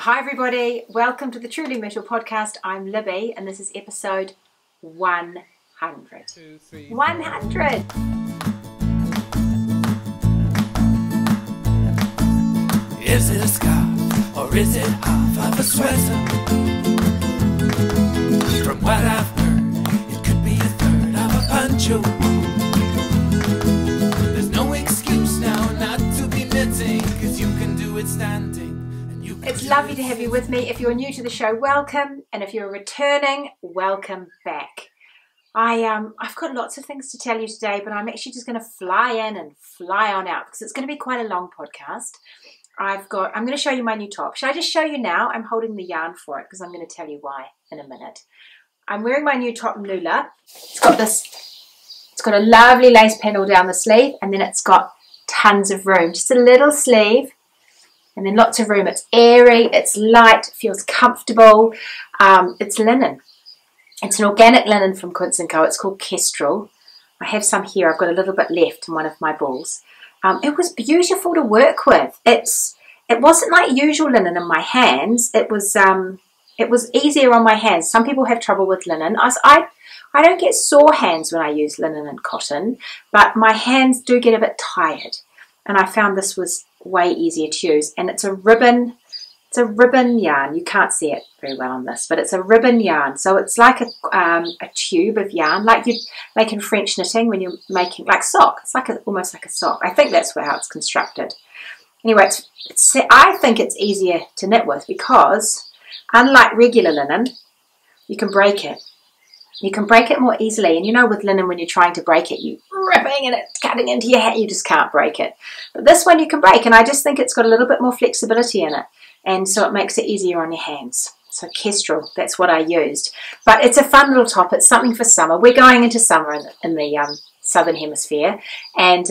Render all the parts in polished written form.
Hi everybody, welcome to the Truly Myrtle podcast. I'm Libby and this is episode 100. 100! Is it a scarf or is it half of a sweater? From what I've heard, it could be a third of a poncho. There's no excuse now not to be knitting, 'cause you can do it standing. It's lovely to have you with me. If you're new to the show, welcome. And if you're returning, welcome back. I've got lots of things to tell you today, but I'm actually just going to fly in and fly on out because it's going to be quite a long podcast. I'm going to show you my new top. Should I just show you now? I'm holding the yarn for it because I'm going to tell you why in a minute. I'm wearing my new top Nula. It's got a lovely lace panel down the sleeve, and then it's got tons of room. Just a little sleeve. And then lots of room. It's airy, it's light, feels comfortable. It's linen. It's an organic linen from Quince & Co. It's called Kestrel. I have some here. I've got a little bit left in one of my balls. It was beautiful to work with. It wasn't like usual linen in my hands. It was easier on my hands. Some people have trouble with linen. I don't get sore hands when I use linen and cotton, but my hands do get a bit tired. And I found this was way easier to use, and it's a ribbon yarn. You can't see it very well on this, but it's a ribbon yarn, so it's like a tube of yarn, like you make in French knitting when you're making like sock. It's like almost like a sock. I think that's how it's constructed. Anyway, I think it's easier to knit with because unlike regular linen, you can break it. You can break it more easily, and you know with linen when you're trying to break it, you're ripping and it's cutting into your hat, you just can't break it. But this one you can break, and I just think it's got a little bit more flexibility in it, and so it makes it easier on your hands. So Kestrel, that's what I used. But it's a fun little top. It's something for summer. We're going into summer in the southern hemisphere, and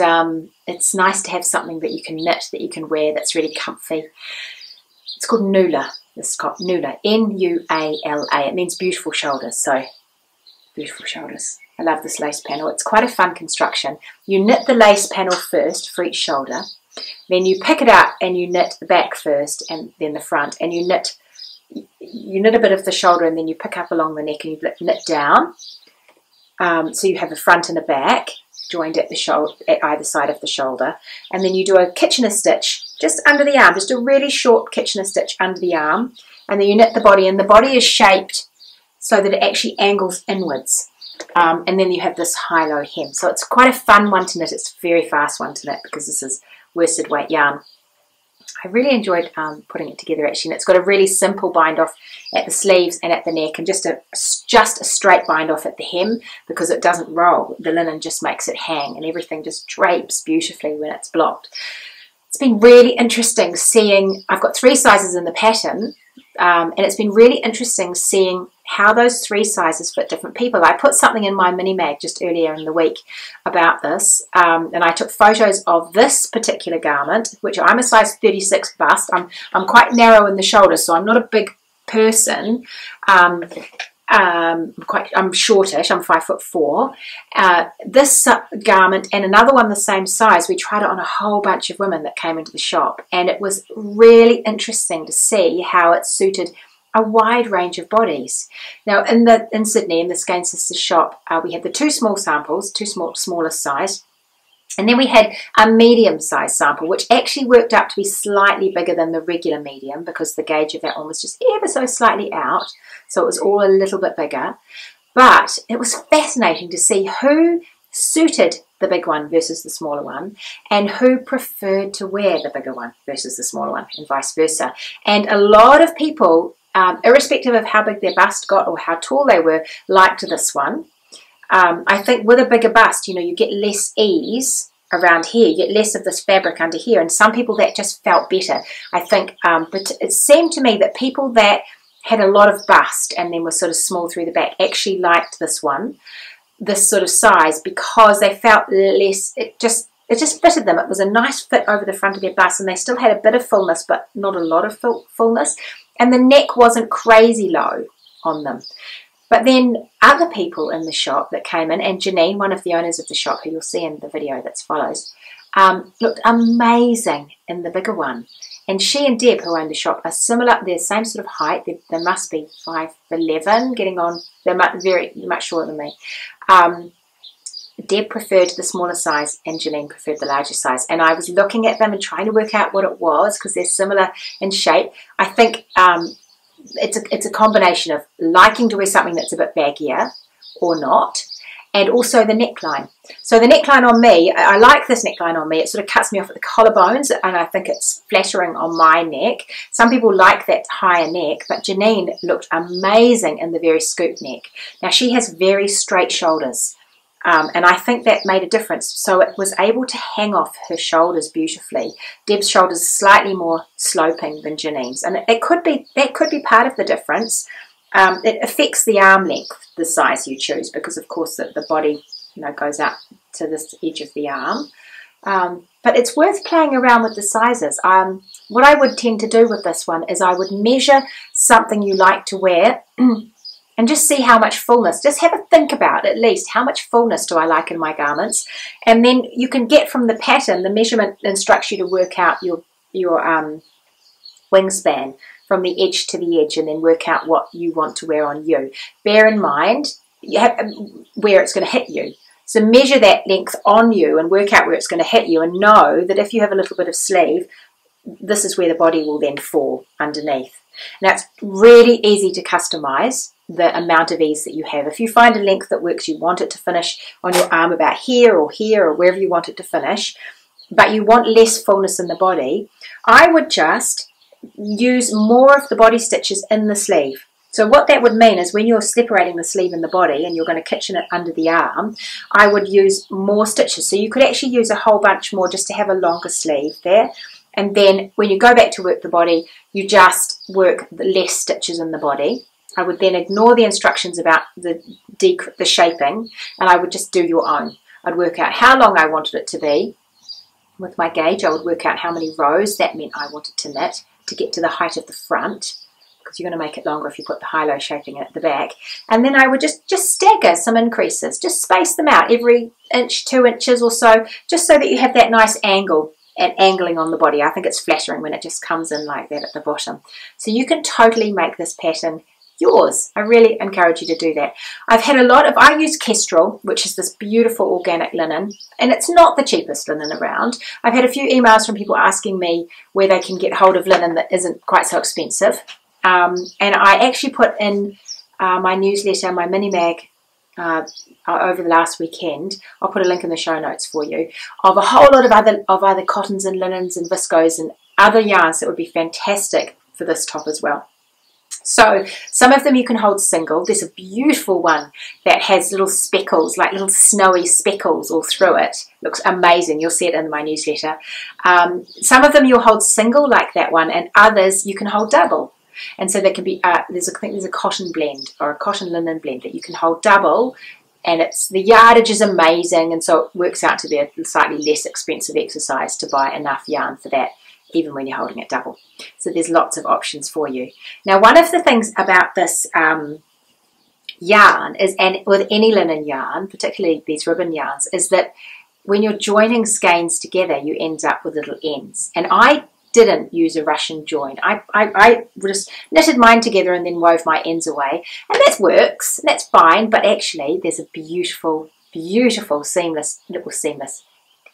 it's nice to have something that you can knit, that you can wear, that's really comfy. It's called Nula. This is called Nula, N-U-A-L-A. It means beautiful shoulders, so beautiful shoulders. I love this lace panel. It's quite a fun construction. You knit the lace panel first for each shoulder. Then you pick it up and you knit the back first and then the front. And you knit a bit of the shoulder and then you pick up along the neck and you knit down. So you have a front and a back joined at the shoulder, at either side of the shoulder. And then you do a Kitchener stitch just under the arm. Just a really short Kitchener stitch under the arm. And then you knit the body, and the body is shaped so that it actually angles inwards. And then you have this high-low hem. So it's quite a fun one to knit. It's a very fast one to knit because this is worsted weight yarn. I really enjoyed putting it together actually. And it's got a really simple bind off at the sleeves and at the neck, and just a straight bind off at the hem because it doesn't roll. The linen just makes it hang, and everything just drapes beautifully when it's blocked. It's been really interesting seeing, I've got 3 sizes in the pattern, and it's been really interesting seeing how those 3 sizes fit different people. I put something in my mini mag just earlier in the week about this, and I took photos of this particular garment, which I'm a size 36 bust. I'm quite narrow in the shoulders, so I'm not a big person. I'm shortish, I'm 5'4". This garment and another one the same size, we tried it on a whole bunch of women that came into the shop, and it was really interesting to see how it suited a wide range of bodies. Now in Sydney, in the Skein Sisters shop, we had the 2 small samples, smallest size. And then we had a medium size sample, which actually worked out to be slightly bigger than the regular medium because the gauge of that one was just ever so slightly out. So it was all a little bit bigger. But it was fascinating to see who suited the big one versus the smaller one, and who preferred to wear the bigger one versus the smaller one, and vice versa. And a lot of people, irrespective of how big their bust got or how tall they were, liked this one. I think with a bigger bust, you know, you get less ease around here, you get less of this fabric under here, and some people that just felt better. I think, but it seemed to me that people that had a lot of bust and then were sort of small through the back actually liked this one, this sort of size, because they felt less, it just fitted them. It was a nice fit over the front of their bust, and they still had a bit of fullness, but not a lot of fullness, and the neck wasn't crazy low on them. But then other people in the shop that came in, and Janine, one of the owners of the shop, who you'll see in the video that follows, looked amazing in the bigger one. And she and Deb, who own the shop, are similar. They're the same sort of height. They must be 5'11", getting on. They're much shorter than me. Deb preferred the smaller size and Janine preferred the larger size. And I was looking at them and trying to work out what it was because they're similar in shape. I think it's a combination of liking to wear something that's a bit baggier or not, and also the neckline. So the neckline on me, I like this neckline on me. It sort of cuts me off at the collarbones, and I think it's flattering on my neck. Some people like that higher neck, but Janine looked amazing in the very scoop neck. Now she has very straight shoulders. And I think that made a difference. So it was able to hang off her shoulders beautifully. Deb's shoulders are slightly more sloping than Janine's, and that could be part of the difference. It affects the arm length, the size you choose, because of course the body, goes out to this edge of the arm. But it's worth playing around with the sizes. What I would tend to do with this one is I would measure something you like to wear. And just see how much fullness, just have a think about at least how much fullness do I like in my garments. And then you can get from the pattern, the measurement instructs you to work out your wingspan from the edge to the edge and then work out what you want to wear on you. Bear in mind where it's going to hit you. So measure that length on you and work out where it's going to hit you, and know that if you have a little bit of sleeve, this is where the body will then fall underneath. Now it's really easy to customize the amount of ease that you have. If you find a length that works, you want it to finish on your arm about here or wherever you want it to finish, but you want less fullness in the body, I would just use more of the body stitches in the sleeve. So what that would mean is when you're separating the sleeve and the body and you're going to kitchen it under the arm, I would use more stitches. So you could actually use a whole bunch more just to have a longer sleeve there. And then when you go back to work the body, you just work the less stitches in the body. I would then ignore the instructions about the shaping, and I would just do your own. I'd work out how long I wanted it to be. With my gauge, I would work out how many rows that meant I wanted to knit to get to the height of the front, because you're going to make it longer if you put the high-low shaping at the back. And then I would just stagger some increases, just space them out every inch, 2 inches or so, just so that you have that nice angle and angling on the body. I think it's flattering when it just comes in like that at the bottom. So you can totally make this pattern yours. I really encourage you to do that. I use Kestrel, which is this beautiful organic linen, and it's not the cheapest linen around. I've had a few emails from people asking me where they can get hold of linen that isn't quite so expensive. And I actually put in my newsletter, my mini mag, over the last weekend. I'll put a link in the show notes for you, of a whole lot of other cottons and linens and viscose and other yarns that would be fantastic for this top as well. So some of them you can hold single. There's a beautiful one that has little speckles, like little snowy speckles all through it. Looks amazing. You'll see it in my newsletter. Some of them you'll hold single like that one, and others you can hold double. And so there can be, I think there's a cotton blend or a cotton linen blend that you can hold double, and the yardage is amazing, and so it works out to be a slightly less expensive exercise to buy enough yarn for that, even when you're holding it double. So there's lots of options for you. Now, one of the things about this yarn is, and with any linen yarn, particularly these ribbon yarns, is that when you're joining skeins together, you end up with little ends. And I didn't use a Russian join. I just knitted mine together and then wove my ends away. And that works, that's fine, but actually there's a beautiful, beautiful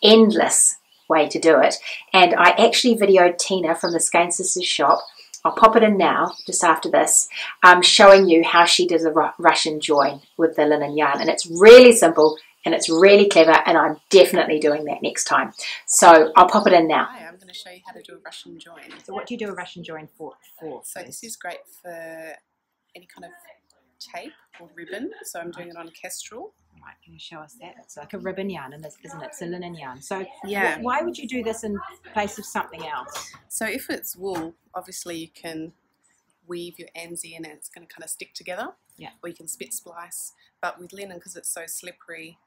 endless way to do it. And I actually videoed Tina from the Skein Sisters shop. I'll pop it in now, just after this, showing you how she does a Russian join with the linen yarn. And it's really simple and it's really clever, and I'm definitely doing that next time. So I'll pop it in now. Hi, I'm going to show you how to do a Russian join. So what do you do a Russian join for? So this is great for any kind of tape or ribbon. So I'm doing it on Kestrel. Right, can you show us that? It's like a ribbon yarn, and isn't it? It's a linen yarn. So yeah, why would you do this in place of something else? So if it's wool, obviously you can weave your ends in and it's going to kind of stick together. Yeah. Or you can spit splice. But with linen, because it's so slippery,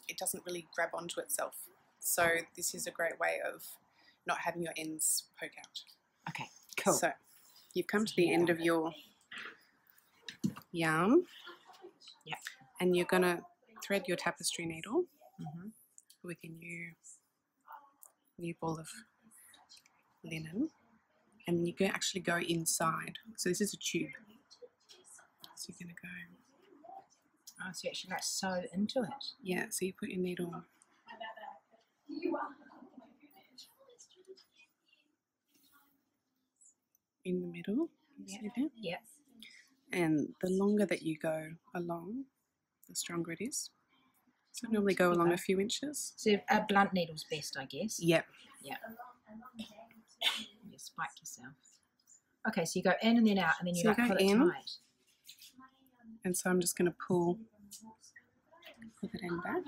it doesn't really grab onto itself. So this is a great way of not having your ends poke out. Okay, cool. So you've come to the end of your yarn. Yeah. And you're going to thread your tapestry needle Mm-hmm. with your new ball of linen. and you can actually go inside. So this is a tube. So you're going to go. Oh, so you actually like sew into it. Yeah, so you put your needle in the middle. Yeah. See there? Yeah. And the longer that you go along, the stronger it is. So normally go along a few inches. So a blunt needle's best, I guess. Yep. Yeah. You spike yourself. Okay, so you go in and then out, and then you So like you go pull it in. tight. And so I'm just going to pull that end back,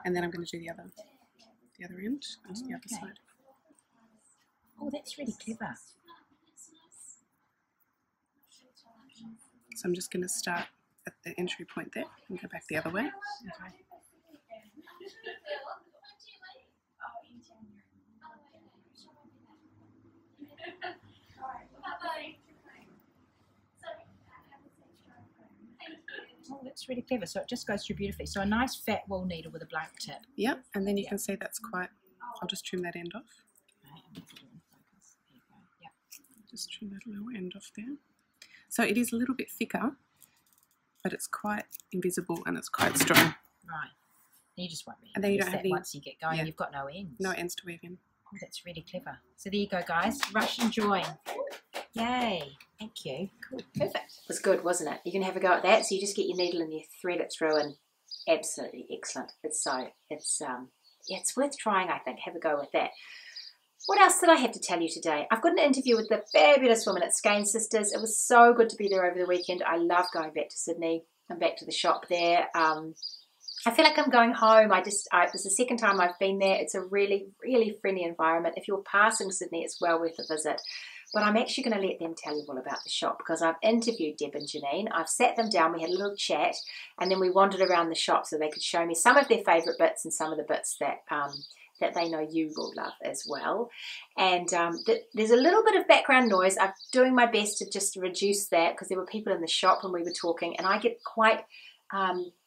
and then I'm going to do the other end onto the other Okay. side. Oh, that's really clever. So I'm just going to start at the entry point there and go back the other way. Okay. Oh, that's really clever. So it just goes through beautifully. So a nice fat wool needle with a blank tip. Yep, and then you can see that's quite, I'll just trim that end off. Okay, and put it in focus. There you go. Yep. Just trim that little end off there. So it is a little bit thicker, but it's quite invisible and it's quite strong. Right. You just won't really And then you notice don't have that any- once you get going, yeah. you've got no ends. No ends to weave in. Oh, that's really clever. So there you go, guys. Rush and join. Yay. Thank you. Cool. Perfect. It was good, wasn't it? You can have a go at that. So you just get your needle and you thread it through, and absolutely excellent. It's worth trying, I think. Have a go with that. What else did I have to tell you today? I've got an interview with the fabulous women at Skein Sisters. It was so good to be there over the weekend. I love going back to Sydney. I'm back to the shop there. I feel like I'm going home. It was the second time I've been there. It's a really, really friendly environment. If you're passing Sydney, it's well worth a visit. But I'm actually going to let them tell you all about the shop, because I've interviewed Deb and Janine. I've sat them down, we had a little chat, and then we wandered around the shop so they could show me some of their favourite bits and some of the bits that they know you will love as well. And there's a little bit of background noise. I'm doing my best to just reduce that, because there were people in the shop when we were talking, and I get quite...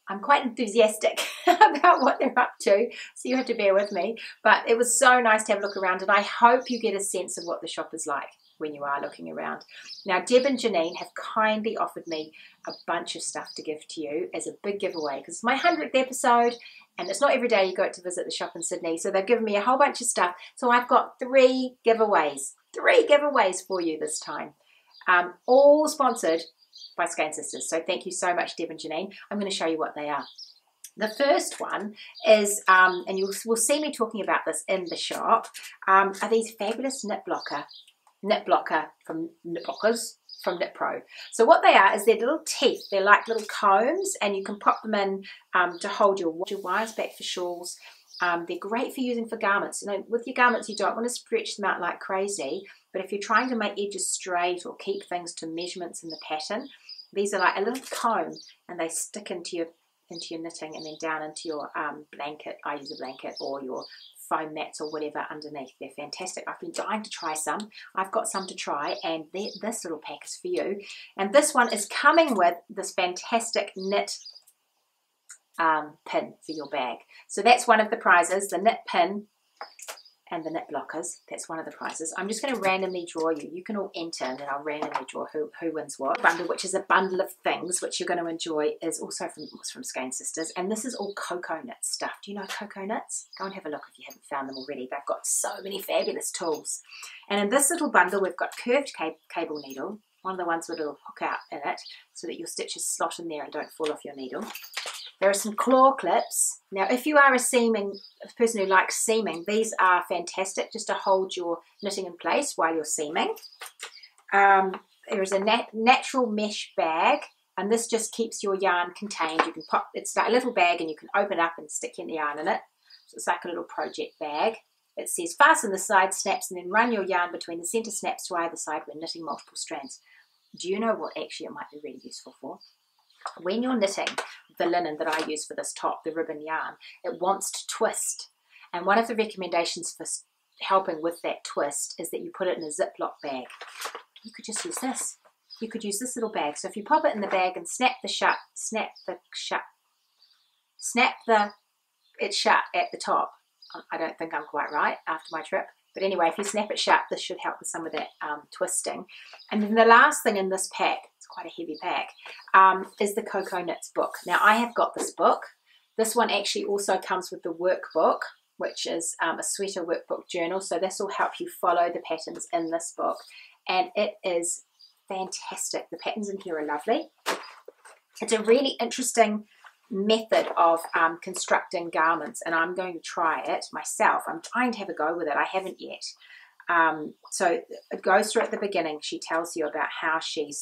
I'm quite enthusiastic about what they're up to, so you have to bear with me. But it was so nice to have a look around, and I hope you get a sense of what the shop is like when you are looking around. Now, Deb and Janine have kindly offered me a bunch of stuff to give to you as a big giveaway, because it's my 100th episode, and it's not every day you go to visit the shop in Sydney, so they've given me a whole bunch of stuff. So I've got 3 giveaways for you this time, all sponsored by Skein Sisters. So thank you so much, Deb and Janine. I'm going to show you what they are. The first one is, and you will see me talking about this in the shop, are these fabulous knit blocker from Knit Pro. So what they are is they're little teeth. They're like little combs, and you can pop them in to hold your wires back for shawls. They're great for using for garments. You know, with your garments, you don't want to stretch them out like crazy, but if you're trying to make edges straight or keep things to measurements in the pattern, these are like a little comb, and they stick into your knitting and then down into your blanket. I use a blanket, or your foam mats or whatever underneath. They're fantastic. I've been dying to try some. I've got some to try, and this little pack is for you. And this one is coming with this fantastic knit pin for your bag. So that's one of the prizes, the knit pin and the knit blockers. That's one of the prizes. I'm just going to randomly draw you. You can all enter, and then I'll randomly draw who wins what. Bundle, which is a bundle of things which you're going to enjoy, is also from Skein Sisters, and this is all cocoa knit stuff. Do you know cocoa knits? Go and have a look if you haven't found them already. They've got so many fabulous tools. And in this little bundle, we've got curved cable needle, one of the ones with a little hook out in it, so that your stitches slot in there and don't fall off your needle. There are some claw clips. Now, if you are a person who likes seaming, these are fantastic just to hold your knitting in place while you're seaming. There is a natural mesh bag, and this just keeps your yarn contained. You can pop, it's like a little bag, and you can open it up and stick your yarn in it. So it's like a little project bag. It says fasten the side snaps and then run your yarn between the center snaps to either side when knitting multiple strands. Do you know what actually it might be really useful for? When you're knitting the linen that I use for this top, the ribbon yarn, it wants to twist. And one of the recommendations for helping with that twist is that you put it in a Ziploc bag. You could just use this. You could use this little bag. So if you pop it in the bag and snap it shut at the top. I don't think I'm quite right after my trip. But anyway, if you snap it shut, this should help with some of that twisting. And then the last thing in this pack, it's quite a heavy pack, is the Cocoa Knits book. Now, I have got this book. This one actually also comes with the workbook, which is a sweater workbook journal. So this will help you follow the patterns in this book. And it is fantastic. The patterns in here are lovely. It's a really interesting method of constructing garments, and I'm going to try it myself. I'm trying to have a go with it. I haven't yet. So it goes through at the beginning. She tells you about how she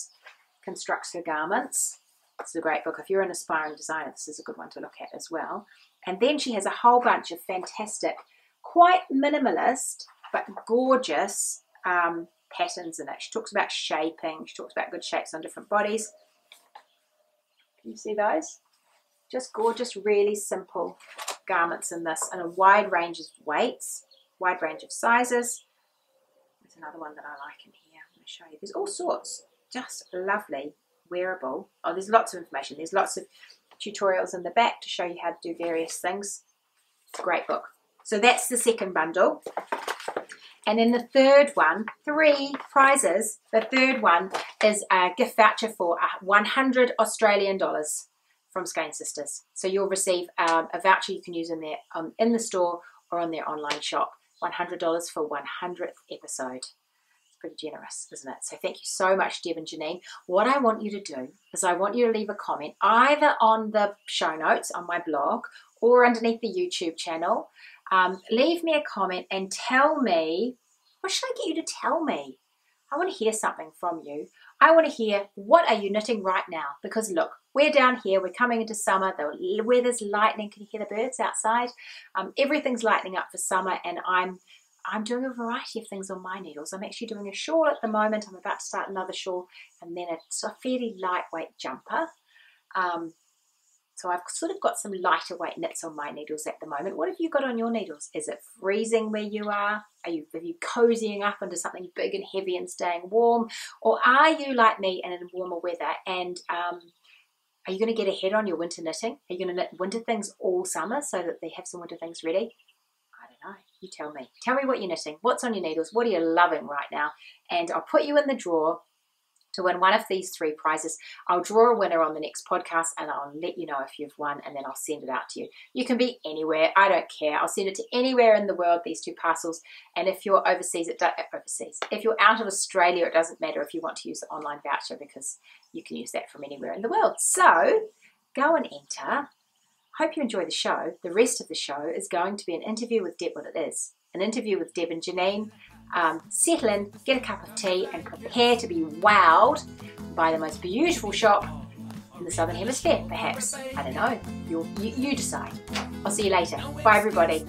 constructs her garments. It's a great book. If you're an aspiring designer, this is a good one to look at as well. And then she has a whole bunch of fantastic, quite minimalist, but gorgeous patterns in it. She talks about shaping. She talks about good shapes on different bodies. Can you see those? Just gorgeous, really simple garments in this, and a wide range of weights, wide range of sizes. There's another one that I like in here. I'm going to show you. There's all sorts. Just lovely, wearable. Oh, there's lots of information. There's lots of tutorials in the back to show you how to do various things. It's a great book. So that's the second bundle. And then the third one, 3 prizes. The third one is a gift voucher for 100 Australian dollars from Skein Sisters. So you'll receive a voucher you can use in their in the store or on their online shop. $100 for 100th episode. It's pretty generous, isn't it? So thank you so much, Deb and Janine. What I want you to do is I want you to leave a comment either on the show notes on my blog or underneath the YouTube channel. Leave me a comment and tell me, what should I get you to tell me? I want to hear something from you. I want to hear, what are you knitting right now? Because look, we're down here, we're coming into summer, the weather's lightening. Can you hear the birds outside? Everything's lightening up for summer, and I'm doing a variety of things on my needles. I'm actually doing a shawl at the moment. I'm about to start another shawl, and then a fairly lightweight jumper. So I've sort of got some lighter weight knits on my needles at the moment. What have you got on your needles? Is it freezing where you are? Are you cozying up into something big and heavy and staying warm? Or are you like me and in warmer weather? And are you going to get ahead on your winter knitting? Are you going to knit winter things all summer so that they have some winter things ready? I don't know. You tell me. Tell me what you're knitting. What's on your needles? What are you loving right now? And I'll put you in the draw to win one of these 3 prizes. I'll draw a winner on the next podcast, and I'll let you know if you've won, and then I'll send it out to you. You can be anywhere. I don't care. I'll send it to anywhere in the world, these 2 parcels. And if you're overseas, if you're out of Australia, it doesn't matter if you want to use the online voucher, because you can use that from anywhere in the world. So go and enter. Hope you enjoy the show. The rest of the show is going to be an interview with Deb. Well, it is an interview with Deb and Janine. Settle in, get a cup of tea, and prepare to be wowed by the most beautiful shop in the Southern Hemisphere, perhaps. I don't know. You decide. I'll see you later. Bye, everybody.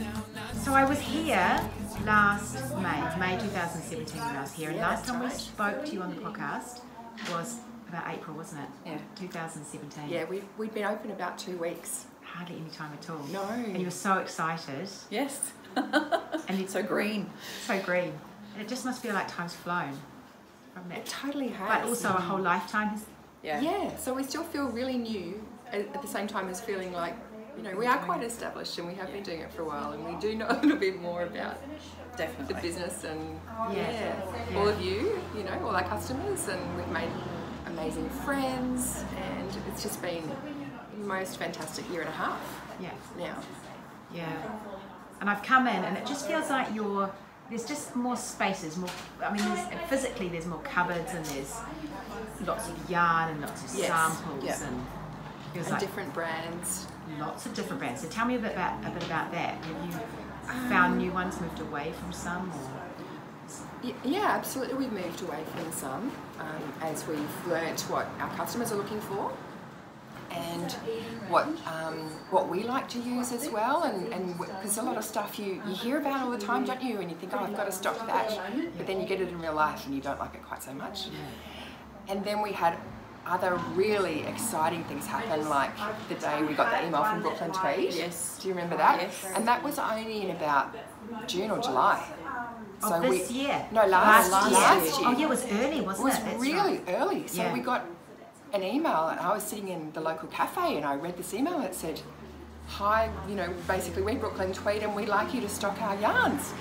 So I was here last May 2017 when I was here, and last time we spoke to you on the podcast was about April, wasn't it? Yeah. 2017. Yeah, we'd been open about 2 weeks. Hardly any time at all. No. And you were so excited. Yes. And it's so green. So green. And it just must feel like time's flown from that. It totally has. But also a whole lifetime has... Yeah, so we still feel really new at the same time as feeling like, you know, we are quite established and we have been doing it for a while, and we do know a little bit more about the business and all of you, you know, all our customers, and we've made amazing friends, and it's just been the most fantastic year and a half now. Yeah. And I've come in and it just feels like there's just more spaces, physically there's more cupboards, and there's lots of yarn and lots of samples and feels like different brands. Lots of different brands. So tell me a bit about that. Have you found new ones, moved away from some? Or? Yeah, absolutely. We've moved away from some as we've learnt what our customers are looking for, and what we like to use as well, and because a lot of stuff you hear about all the time, don't you? And you think, oh, I've got to stock that, but then you get it in real life and you don't like it quite so much. And then we had other really exciting things happen, like the day we got the email from Brooklyn Tweed. Yes. Do you remember that? Yes. And that was only in about June or July. So this year? No, last year. Oh yeah, it was early, wasn't it? It was really early. So we got an email, and I was sitting in the local cafe and I read this email that said, hi, you know, basically we're Brooklyn Tweed and we'd like you to stock our yarns.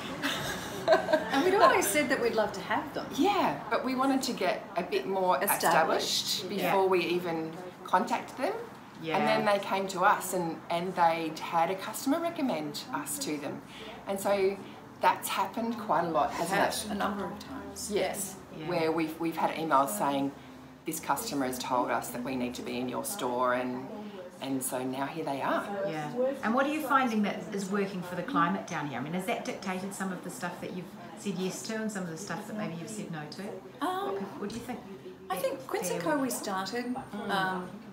And we'd always said that we'd love to have them. Yeah, but we wanted to get a bit more established before we even contacted them. Yeah. And then they came to us and they had a customer recommend us to them. And so that's happened quite a lot, hasn't it? A number of times. Yes, Yeah. where we've had emails saying this customer has told us that we need to be in your store, and so now here they are. Yeah. And what are you finding that is working for the climate down here? I mean, has that dictated some of the stuff that you've said yes to and some of the stuff that maybe you've said no to? What do you think? I think Quince & Co. we started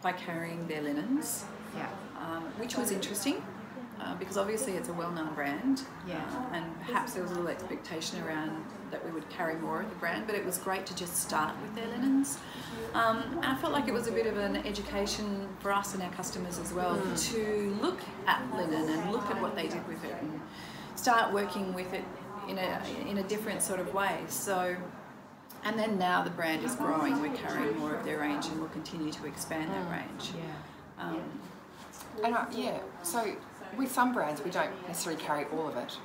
by carrying their linens, Yeah. which was interesting because obviously it's a well-known brand. Yeah. And perhaps there was a little expectation around that we would carry more of the brand, but it was great to just start with their linens. And I felt like it was a bit of an education for us and our customers as well to look at linen and look at what they did with it and start working with it in a different sort of way. So, and then now the brand is growing. We're carrying more of their range and we'll continue to expand that range. Yeah. So with some brands we don't necessarily carry all of it.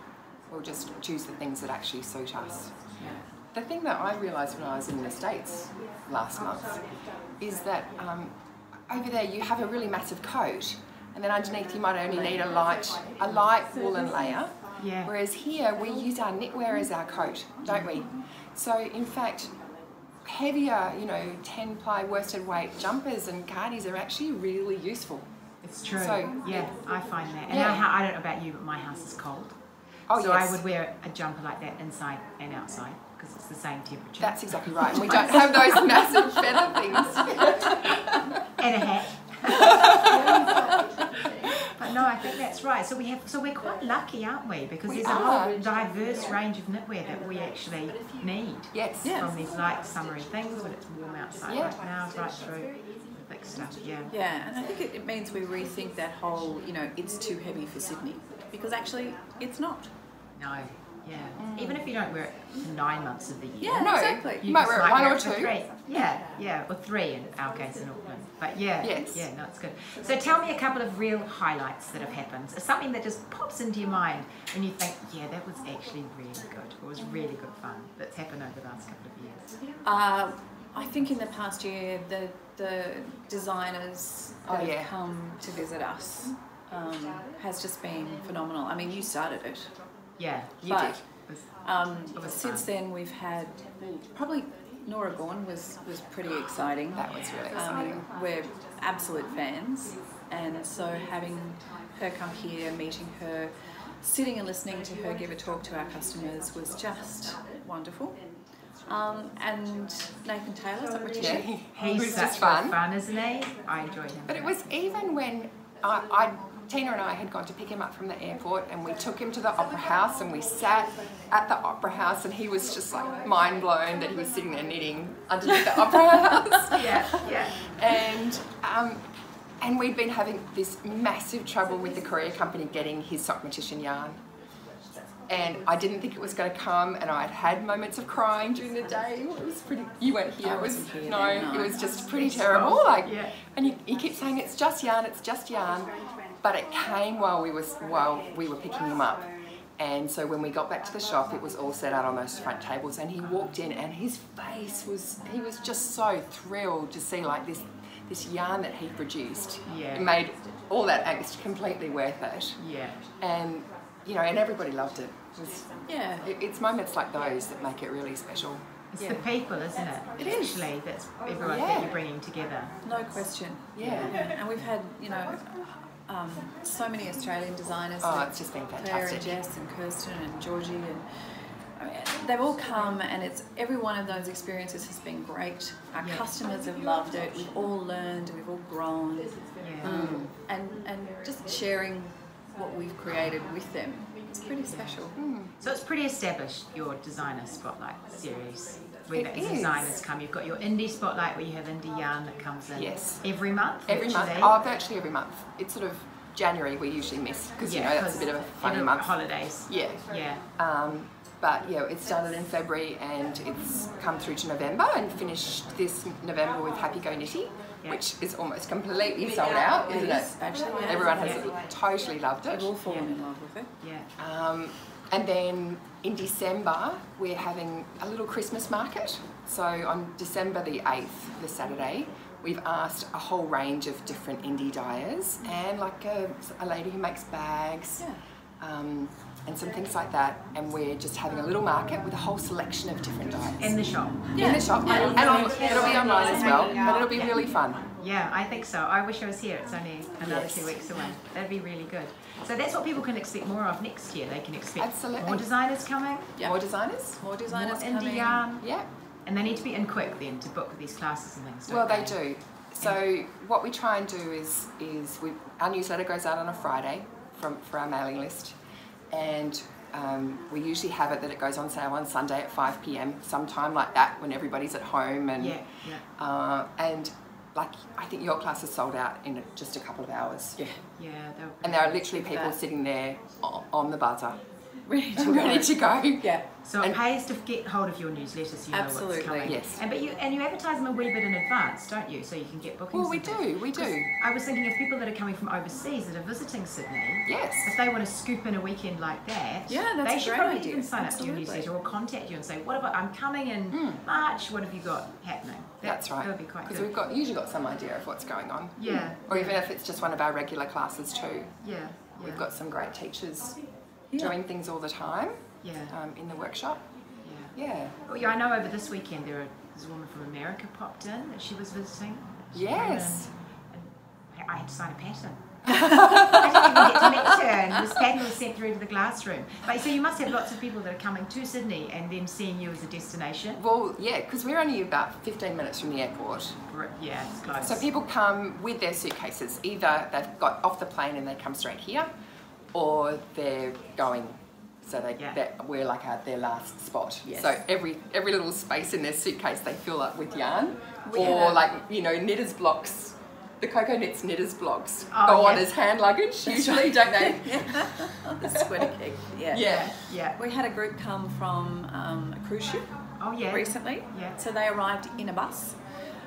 We'll just choose the things that actually suit us. The thing that I realised when I was in the States last month is that over there you have a really massive coat, and then underneath you might only need a light woolen layer. Yeah. Whereas here we use our knitwear as our coat, don't we? So in fact, heavier, 10-ply worsted weight jumpers and cardies are actually really useful. It's true. So, yeah, I find that. And Yeah. I don't know about you, but my house is cold. Oh, so yes. I would wear a jumper like that inside and outside because it's the same temperature. That's exactly right. And we don't have those massive feather things. And a hat. But no, I think that's right. So we're quite lucky, aren't we? Because We there's a are. whole diverse range of knitwear that we actually need. Yes. From these light summery things when it's warm outside Yeah. right now, right through the thick stuff. Yeah. Yeah, and I think it means we rethink that whole, it's too heavy for Sydney, because actually it's not. No. Yeah. Even if you don't wear it for 9 months of the year. Yeah, No, exactly. you might just wear it one or for two. 3. Yeah, or 3 in our case in Auckland. But yeah, Yes. yeah, no, it's good. So tell me a couple of real highlights that have happened. Something that just pops into your mind when you think, yeah, that was actually really good. It was really good fun that's happened over the last couple of years. I think in the past year, the designers that have come to visit us has just been phenomenal. I mean, you started it. Yeah, you But, did. It was Since fun. then, we've had probably Nora Gorn was pretty exciting. That was really exciting. We're absolute fans, and so having her come here, meeting her, sitting and listening to her give a talk to our customers was just wonderful. And Nathan Taylor's opportunity. He was He's just such fun. isn't he? I enjoyed him. But it was even when Tina and I had gone to pick him up from the airport, and we took him to the Opera House, and we sat at the Opera House, and he was just like mind blown that he was sitting there knitting underneath the Opera House. Yeah. And we'd been having this massive trouble with the courier company getting his sock magician yarn. And I didn't think it was going to come, and I'd had moments of crying during the day. It was pretty. You weren't here. I wasn't here no, then, no. it was just pretty terrible. Like, Yeah. and you keep saying it's just yarn, but it came while we were picking him up. And so when we got back to the shop, it was all set out on those front tables, and he walked in, and his face was—he was just so thrilled to see like this yarn that he produced. Yeah. It made all that angst completely worth it. Yeah. And and everybody loved it. Yeah. It's moments like those that make it really special. It's the people, isn't it? It is. Actually, that's everyone Yeah. that you're bringing together. No question. Yeah. And we've had, so many Australian designers. Oh, like it's just been Claire fantastic. and Jess and Kirsten and Georgie, and I mean, they've all come, and every one of those experiences has been great. Our customers have loved it. We've all learned. We've all grown. Yeah. And just sharing what we've created with them. It's pretty special. So it's pretty established, your designer spotlight series. Where It the is. designers come. You've got your indie spotlight where you have indie yarn that comes in Yes. every month. Every month. virtually. Oh, virtually every month. It's sort of January we usually miss because that's a bit of a funny month. Holidays. Yeah. Yeah. But it started in February, and it's come through to November, and finished this November with Happy Go Nitty, which is almost completely sold out, isn't it? Actually, yeah. Everyone has totally loved it. We've all fallen in love with it. Yeah. And then in December, we're having a little Christmas market. So on December the 8th, the Saturday, we've asked a whole range of different indie dyers and like a lady who makes bags and some things like that. And we're just having a little market with a whole selection of different dyers. In the shop. In the shop. And it'll be online as well, but it'll be really fun. Yeah, I think so. I wish I was here. It's only another Yes. 2 weeks away. That'd be really good. So that's what people can expect more of next year. They can expect Absolutely. more designers coming, Yep. More designers? More more designers indie coming. yarn, Yeah. and they need to be in quick then to book these classes and things. Well, don't they do. So what we try and do is our newsletter goes out on a Friday for our mailing list, and we usually have it that it goes on sale on Sunday at 5 p.m. sometime like that when everybody's at home and and like I think your class is sold out in just a couple of hours. Yeah. Yeah, And there are literally people sitting there on the buzzer, Ready to go. ready to go. Yeah. so it pays to get hold of your newsletters. So you know what's Absolutely. coming. Yes. And you advertise them a wee bit in advance, don't you? So you can get bookings. Well, we and things. do. I was thinking of people that are coming from overseas that are visiting Sydney. Yes. If they want to scoop in a weekend like that, Yeah, that's they a should great probably idea. even sign up to Absolutely. your newsletter or contact you and say, "What about? I'm coming in March. What have you got happening?" That's right. That would be quite Because good. we've usually got some idea of what's going on. Yeah. Or even if it's just one of our regular classes too. Yeah. We've got some great teachers Yeah. doing things all the time Yeah. in the workshop. Yeah. Yeah. Well, yeah, I know over this weekend there's a woman from America popped in that she was visiting. She came in Yes. and I had to sign a pattern. I didn't even get to meet her, and this pattern was sent through to the classroom. But so you must have lots of people that are coming to Sydney and then seeing you as a destination. Well, yeah, because we're only about 15 minutes from the airport. Yeah, it's close. So people come with their suitcases. Either they've got off the plane and they come straight here, or they're going. So we're like their last spot. Yes. So every little space in their suitcase they fill up with yarn, We or had knitters blocks. The Cocoa Knits knitters blocks Oh, go on yeah. as hand luggage usually, don't they? The sweater keg. Yeah. Yeah. Yeah. We had a group come from a cruise ship Oh yeah. recently. Yeah. So they arrived in a bus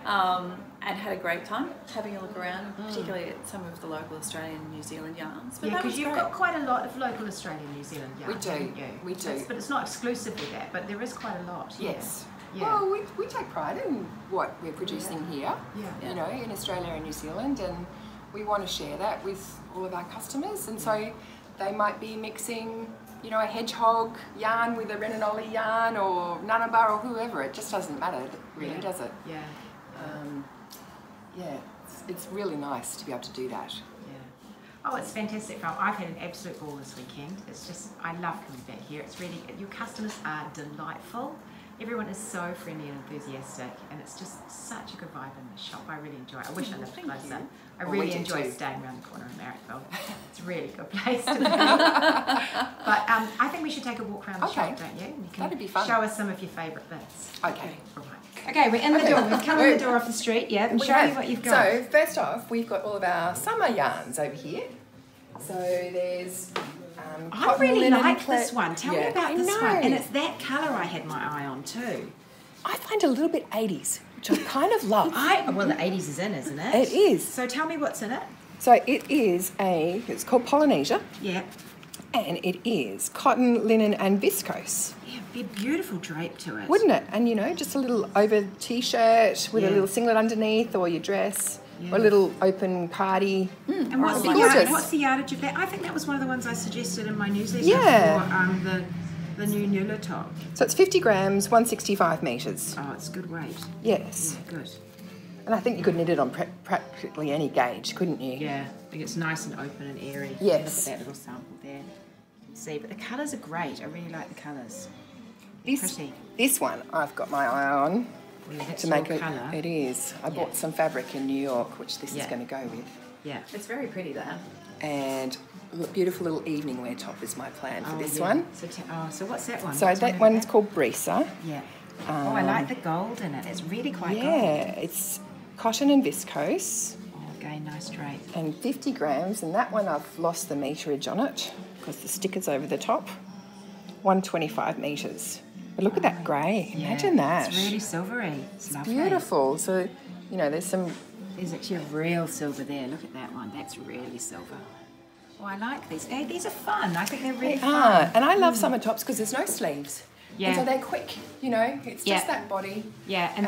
and had a great time having a look around, particularly at some of the local Australian and New Zealand yarns. But Yeah, that because was you've great. got quite a lot of local Australian, New Zealand yarn. We do, haven't you? we do. But it's not exclusively that, but there is quite a lot. Yes. Yeah. Well, we take pride in what we're producing here, Yeah. you know, in Australia and New Zealand, and we want to share that with all of our customers. And so they might be mixing, you know, a hedgehog yarn with a Renanoli yarn or Nunabar or whoever. It just doesn't matter, really, Yeah. does it? Yeah. Yeah, it's really nice to be able to do that. Yeah. Oh, it's fantastic. I've had an absolute ball this weekend. It's just, I love coming back here. It's really, your customers are delightful. Everyone is so friendly and enthusiastic, and it's just such a good vibe in the shop. I really enjoy it. I wish I lived closer. I Well, really we do enjoy too. staying around the corner in Marrickville. It's a really good place to be. But I think we should take a walk around the shop, don't you? And you can That'd be fun. show us some of your favourite bits. Okay. All right. Okay, we're in the door. We've come in the door off the street, yeah, and show me what you've got. So first off, we've got all of our summer yarns over here. So there's I cotton really linen like this one. Tell me Yeah, about I this know. one. And it's that colour I had my eye on too. I find it a little bit 80s, which I kind of love. Well, the 80s is in, isn't it? It is. So tell me what's in it. So it's called Polynesia, Yeah. and it is cotton, linen and viscose. Yeah, be beautiful drape to it. Wouldn't it? And you know, just a little over t-shirt with a Yeah. little singlet underneath, or your dress, Yeah. or a little open cardi. And what's the, Gorgeous. what's the yardage of that? I think that was one of the ones I suggested in my newsletter Yeah. for the new Nulla top. So it's 50 grams, 165 metres. Oh, it's good weight. Yes. Yeah, good. And I think you could knit it on practically any gauge, couldn't you? Yeah, I think it's nice and open and airy. Yes. Look at that little sample there. You can see, but the colours are great. I really like the colours. This, Pretty. this one I've got my eye on Well, that's to make your it. colour. It is. I bought some fabric in New York, which this is Yeah. going to go with. Yeah. It's very pretty, that. And a beautiful little evening wear top is my plan for this yeah. one. So what's that one? So Tell me that about one's called Brisa. Yeah. Oh, I like the gold in it. It's really quite gold. Yeah, it's cotton and viscose Oh, again, nice drape. and 50 grams. And that one I've lost the meterage on it because the sticker's over the top. 125 metres. But look at that grey. Imagine that. It's really silvery. It's lovely. Beautiful. So, you know, there's some. There's actually a real silver there. Look at that one. That's really silver. Oh, I like these. These are fun. I think they're really They fun. are. And I love summer tops because there's no sleeves. Yeah. And so they're quick, you know, it's Yeah. just that body. Yeah, and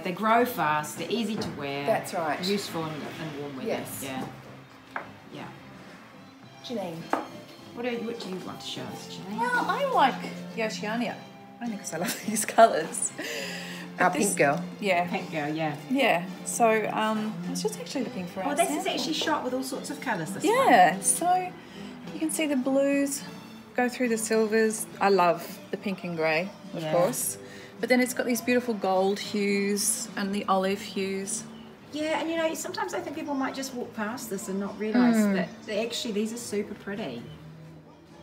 they grow fast. They're easy to wear. That's right. Useful in warm weather. Yes. Yeah. Yeah. Janine. What do you want to show us, Janine? Well, I like the Oceania, only because I love these colours. Our This- pink girl. Yeah. Pink girl, yeah. Yeah. So I was just actually looking for. Oh, our this is sample. actually shot with all sorts of colours. This one. Yeah. So you can see the blues go through the silvers. I love the pink and grey, of Yeah. course. But then it's got these beautiful gold hues and the olive hues. Yeah, and you know, sometimes I think people might just walk past this and not realise that actually these are super pretty.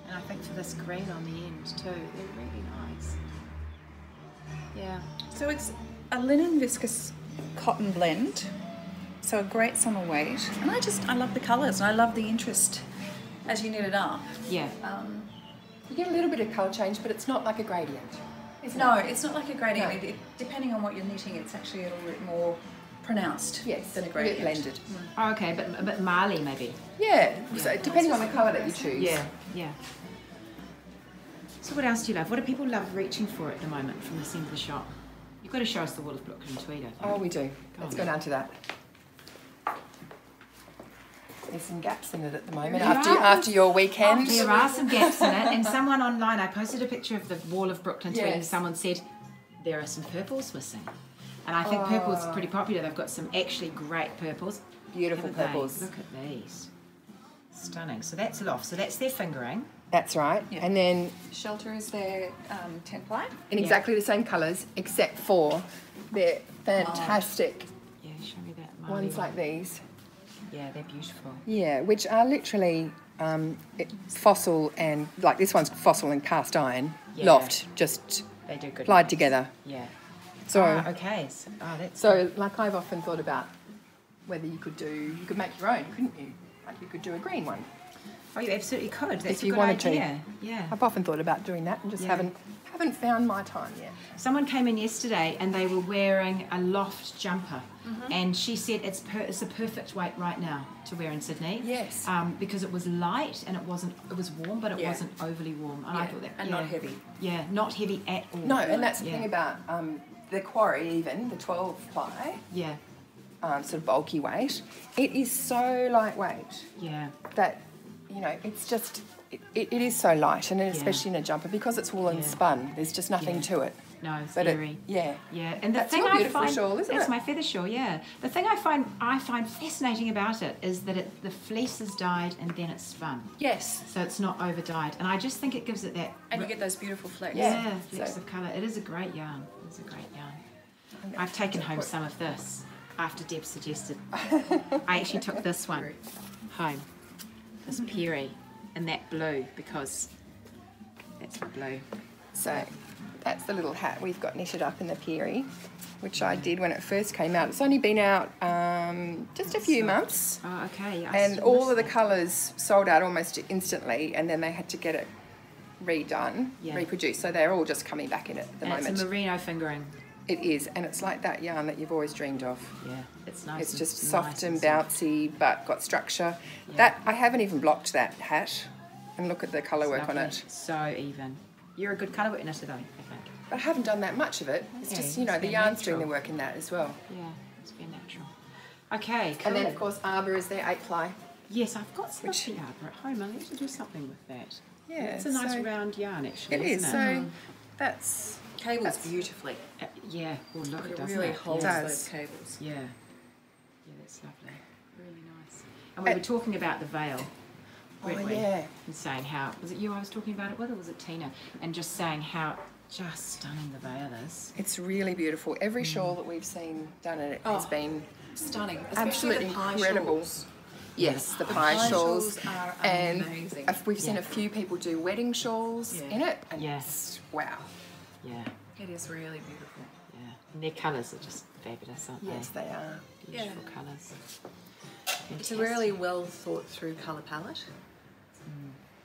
And I think for this green on the end too, they're really nice. Yeah. So it's a linen viscose cotton blend. So a great summer weight. And I love the colours and I love the interest as you knit it up. Yeah. You get a little bit of colour change, but it's not like a gradient. No, it's not like a gradient. No. Depending on what you're knitting, it's actually a little bit more pronounced Yes, than a a bit gradient. blended. Oh, okay, but a bit Marley maybe. Yeah, so depending on the colour that you choose. Yeah. So what else do you love? What do people love reaching for at the moment from this end of the shop? You've got to show us the Wall of Brooklyn tweed, I think. Oh, we do. Go Let's on. go down to that. There's some gaps in it at the moment There are. after your weekend. There are some gaps in it, and someone online, I posted a picture of the Wall of Brooklyn tweed, and Yes. someone said there are some purples missing. And I think purple's pretty popular. They've got some actually great purples. Beautiful haven't they? purples. Look at these. Stunning. So that's loft. So that's their fingering. That's right. Yeah. And then Shelter is their template. in exactly the same colours, except for they're fantastic Yeah, show me that. Marley ones one. like these. Yeah, they're beautiful. Yeah, which are literally fossil and, like this one's fossil and cast iron. Yeah. Loft, just They do good. applied ones. together. Yeah. So, Okay. That's so like I've often thought about whether you could make your own, couldn't you? Like you could do a green one. Oh, you absolutely could. That's If a you good wanted to. idea. Yeah. I've often thought about doing that and just Yeah. haven't found my time yet. Someone came in yesterday and they were wearing a loft jumper, and she said it's a perfect weight right now to wear in Sydney. Yes. Because it was light and it was warm, but it Yeah. wasn't overly warm. And I Yeah, thought that and not heavy. Yeah, not heavy at all. No, and that's the Yeah. thing about the quarry, even the 12 ply, Yeah, sort of bulky weight. It is so lightweight yeah, that, you know, it's just it is so light, and especially in a jumper because it's wool and Yeah. spun. There's just nothing Yeah. to it. no, it's But very. yeah. Yeah, and the That's thing your I beautiful find shawl, isn't that's it? my feather shawl. Yeah, the thing I find fascinating about it is that the fleece is dyed and then it's spun, Yes. so it's not over dyed, and I just think it gives it that. And you get those beautiful flecks. Yeah, So- flecks of colour. It is a great yarn. It's a great yarn. I've taken home some of this after Deb suggested. I actually took this one home, this Perry, in that blue because that's the blue. So that's the little hat we've got knitted up in the Peary, which I did when it first came out. It's only been out just a few months. Oh, okay. And all of the colours sold out almost instantly, and then they had to get it redone, Yeah. reproduced. So they're all just coming back in at the and moment. it's a merino fingering. It is, and it's like that yarn that you've always dreamed of. Yeah, it's nice. It's and just nice soft and soft. bouncy, but got structure. Yeah. That I haven't even blocked that hat, and look at the colour work on Lovely. it. So even. You're a good colour work knitter though, I think. But I haven't done that much of it. It's Okay, just, you know, it's the been yarn's doing the natural. work in that as well. Yeah, it's been natural. Okay, cool. And then, of course, Arbor is their 8-ply. yes, I've got some Which- of the arbor at home. I need to do something with that. Yeah, It's a nice so- round yarn actually. It is, isn't so that's... Cables That's- beautifully. Yeah, well look, It doesn't really it? holds Yeah. Does. those cables. Yeah, that's lovely. Really nice. And we were talking about the veil, weren't Oh, we? yeah. And saying how, was it you I was talking about it with, or was it Tina? And just saying how just stunning the veil is. It's really beautiful. Every shawl that we've seen done in it has Oh, been Stunning. Especially absolutely the pie incredible. shawls. Yes, the The pie pie shawls. shawls are And amazing. we've seen Yeah. a few people do wedding shawls Yeah. in it. And Yes. wow. Yeah, It is really beautiful. yeah. And their colours are just fabulous, aren't Yes, they are. they? Beautiful colours. It's a really well thought through colour palette.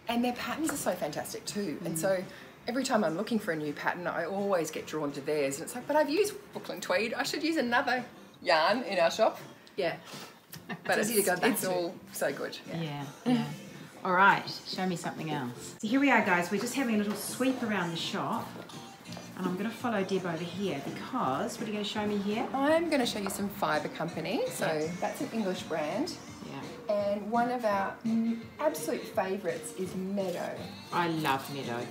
And their patterns are so fantastic too. And so every time I'm looking for a new pattern, I always get drawn to theirs. And it's like, but I've used Brooklyn tweed. I should use another yarn in our shop. Yeah. But It's easy to go back it's to. all so good. Yeah, yeah. All right, show me something else. So here we are, guys. We're just having a little sweep around the shop. And I'm going to follow Deb over here because, what are you going to show me here? I'm going to show you some fibre company. So that's an English brand. Yeah. And one of our absolute favourites is Meadow. I love Meadow.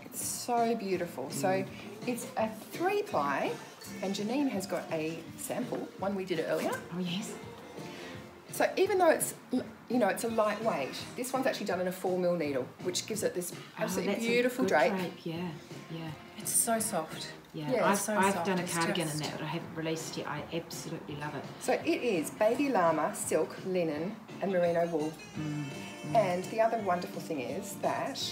It's so beautiful. So it's a 3-ply, and Janine has got a sample, one we did earlier. Oh, yes. So even though it's, you know, it's a lightweight, this one's actually done in a 4mm needle, which gives it this absolutely beautiful drape. Yeah, yeah. It's so soft. Yeah, Yeah, I've soft. done a It's cardigan just- in that, but I haven't released yet. I absolutely love it. So it is baby llama, silk, linen, and merino wool. And the other wonderful thing is that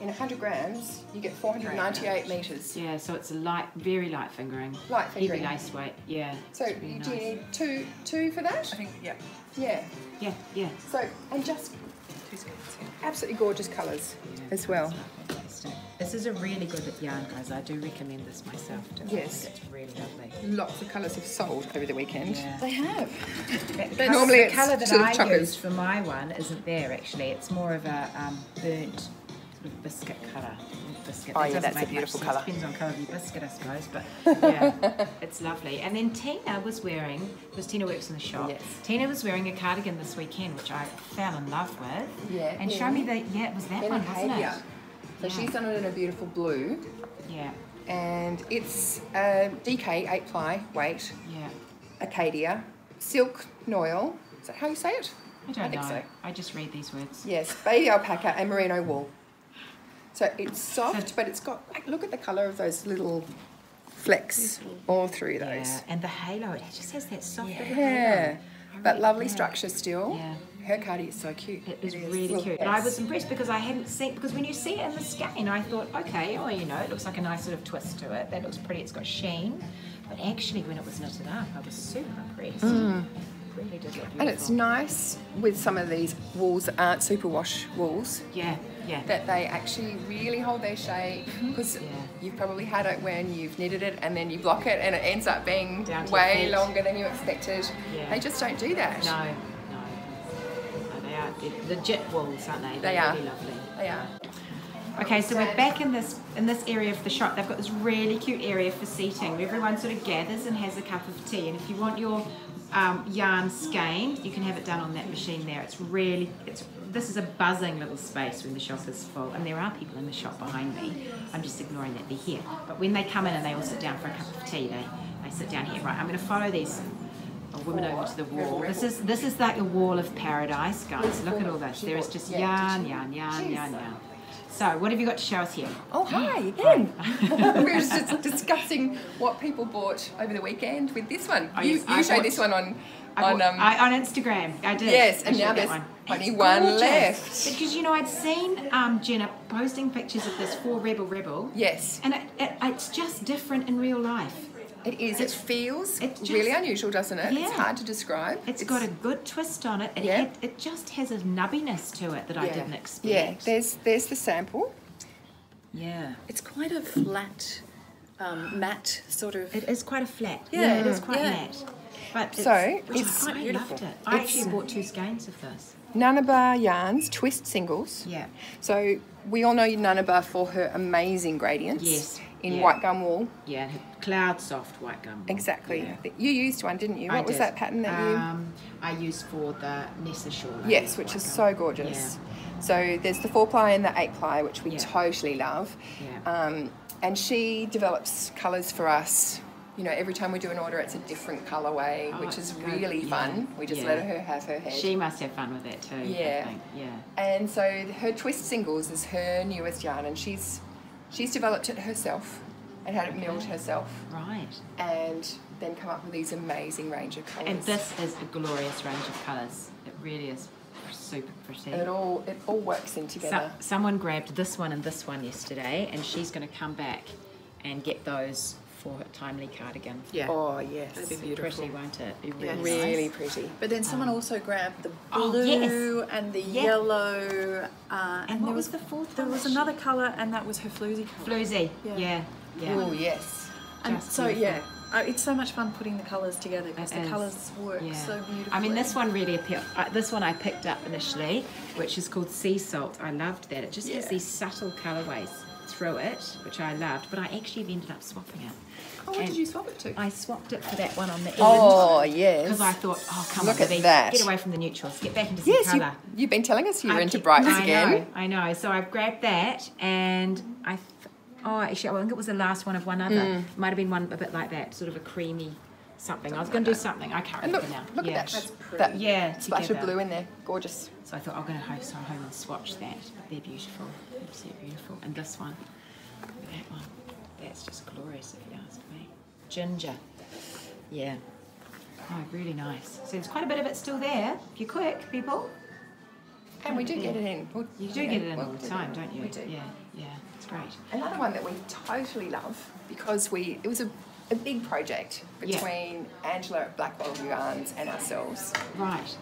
in 100 grams, you get 498 metres. Yeah, so it's a light, very light fingering. Light fingering. Heavy lace weight, yeah. So it's really do you nice. need two for that? I think, yeah. Yeah. Yeah, yeah. So, and just 2 skeins, yeah. absolutely gorgeous colours as well. Fantastic. This is a really good yarn, guys. I do recommend this myself too. Yes. It's really lovely. Lots of colours have sold over the weekend. Yeah. They have. But normally the it's colour that sort of I chockers. used for my one isn't there actually. It's more of a burnt sort of biscuit colour. Biscuit. Oh, That yeah, doesn't that's a make much beautiful sense. colour. Depends on colour of your biscuit, I suppose. But yeah, it's lovely. And then Tina was wearing, because Tina works in the shop. Yes. Tina was wearing a cardigan this weekend, which I fell in love with. Yeah, And show me the it was that one, wasn't it? So she's done it in a beautiful blue, Yeah, and it's DK 8-ply weight, yeah. Acadia, silk noil. Is that how you say it? I don't think know. so. I just read these words. Yes, baby alpaca and merino wool. So it's soft, but it's got, like, look at the colour of those little flecks all through those. Yeah, and the halo, it just has that soft little Yeah, halo. but lovely structure still. Yeah. Her cardi is so cute. It is is. really Look, cute. yes. But I was impressed because I hadn't seen, because when you see it in the Skein, I thought, okay, oh, you know, it looks like a nice sort of twist to it. That looks pretty. It's got sheen. But actually, when it was knitted up, I was super impressed. It really did look beautiful. And it's nice with some of these wools that aren't superwash wools, Yeah, yeah. that they actually really hold their shape, because Yeah. you've probably had it when you've knitted it and then you block it and it ends up being Down to way your feet. longer than you expected. Yeah. They just don't do that. No. They are legit wools, aren't they? They They're are. really lovely. They are. Okay, so we're back in this area of the shop. They've got this really cute area for seating where everyone sort of gathers and has a cup of tea. And if you want your yarn skeined, you can have it done on that machine there. This is a buzzing little space when the shop is full, and there are people in the shop behind me. I'm just ignoring that they're here. But when they come in and they all sit down for a cup of tea, they sit down here. Right, I'm going to follow these women over to the wall. This is like a wall of paradise, guys. Look at all this. There is just yarn, yarn, yarn, yarn, yarn. So, what have you got to show us here? Oh, hi again. We were just discussing what people bought over the weekend with this one. Oh, you yes, I you showed bought- this one on on Instagram. I did. yes, I and showed now that there's one. only It's one gorgeous. left. Because, you know, I'd seen Jenna posting pictures of this for Rebel, Yes, and it's just different in real life. it is. It feels it's just- really unusual, doesn't it? Yeah. It's hard to describe. It's got a good twist on it. Yeah. It just has a nubbiness to it that I didn't expect. Yeah, there's the sample. Yeah. It's quite a flat, matte sort of. It is quite a flat. Yeah, it is quite yeah. matte. But So, it's it's I beautiful. loved it. I It's- actually bought 2 skeins of this. Nanabar yarns, twist singles. Yeah. So we all know Nanabar for her amazing gradients. Yes, In yeah. white gum wool. Yeah, cloud soft white gum. Exactly. Yeah. You used one, didn't you? I What was did. that pattern that you? I used for the Nessa shawl. Yes, which is so gorgeous. So there's the 4-ply and the 8-ply, which we Yeah. totally love. Yeah. And she develops colours for us. You know, every time we do an order, it's a different colourway, Oh, which it's is good. really Yeah. fun. We just Yeah. let her have her head. She must have fun with that too. Yeah. I think. Yeah. And so her twist singles is her newest yarn, and she's developed it herself and had it milled herself, Right. and then come up with these amazing range of colours. And this is a glorious range of colours. It really is super pretty. And it all works in together. Someone grabbed this one and this one yesterday, and she's going to come back and get those for her timely cardigan. Yeah. Oh yes, That'd be Pretty, beautiful. won't it? Be Yes. really pretty. But then someone also grabbed the Oh, blue yes. and the Yeah. yellow. And there what was the fourth There one was that she- another colour, and that was her floozy colour. Floozy. Yeah. Yeah. Yeah. Oh yes. And Just so beautiful. yeah, It's so much fun putting the colours together because It the is. colours work Yeah. so beautifully. I mean, this one really appealed. This one I picked up initially, which is called Sea Salt. I loved that. It just has these subtle colourways through it, which I loved, but I actually ended up swapping it. Oh, what did you swap it to? I swapped it for that one on the end. Oh, yes. Because I thought, oh, come Look on, at Libby, that. get away from the neutrals, get back into some Yes, colour. you've been telling us you were into brights again. I know. So I grabbed that and actually, I think it was the last one of one other. It might have been one a bit like that, sort of a creamy something. I was going to do something. I can't And remember look, now. look yeah. at that. That splash of together. blue in there. Gorgeous. So I thought I'm going to go home and swatch that. They're beautiful. Absolutely beautiful. And this one, that one, that's just glorious if you ask me. Ginger. Yeah. Oh, really nice. So there's quite a bit of it still there. If you're quick, people. And we do get it in. You do get it in all the time, don't you? We do. Yeah, it's great. Another one that we totally love because it was a big project between Angela at Blackwell Yarns and ourselves. Right.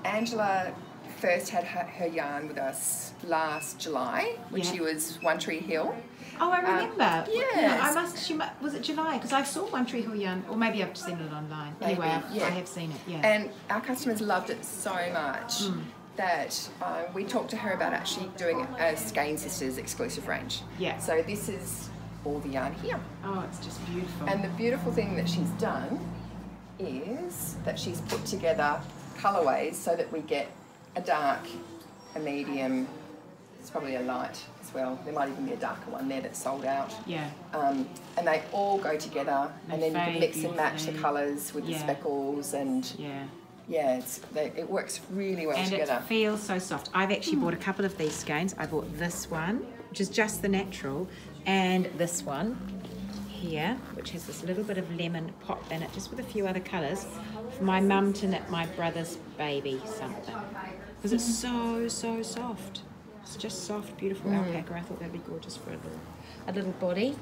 Angela first had her yarn with us last July when she was One Tree Hill. Oh, I remember. yes. Was it July? Because I saw One Tree Hill yarn, or maybe I've seen it online. Anyway, I have seen it, yeah. And our customers loved it so much that we talked to her about actually doing a Skein Sisters exclusive range. Yeah. So this is all the yarn here. Oh, it's just beautiful. And the beautiful thing that she's done is that she's put together colourways so that we get a dark, a medium, it's probably a light as well. There might even be a darker one there that's sold out. Yeah. And they all go together, and then you can mix and match the colours with the speckles, and it works really well together. And it feels so soft. I've actually bought a couple of these skeins. I bought this one, which is just the natural, and this one here, which has this little bit of lemon pop in it, just with a few other colours, for my mum to knit my brother's baby something. Because it's so soft. It's just soft, beautiful alpaca. I thought that'd be gorgeous for a little body.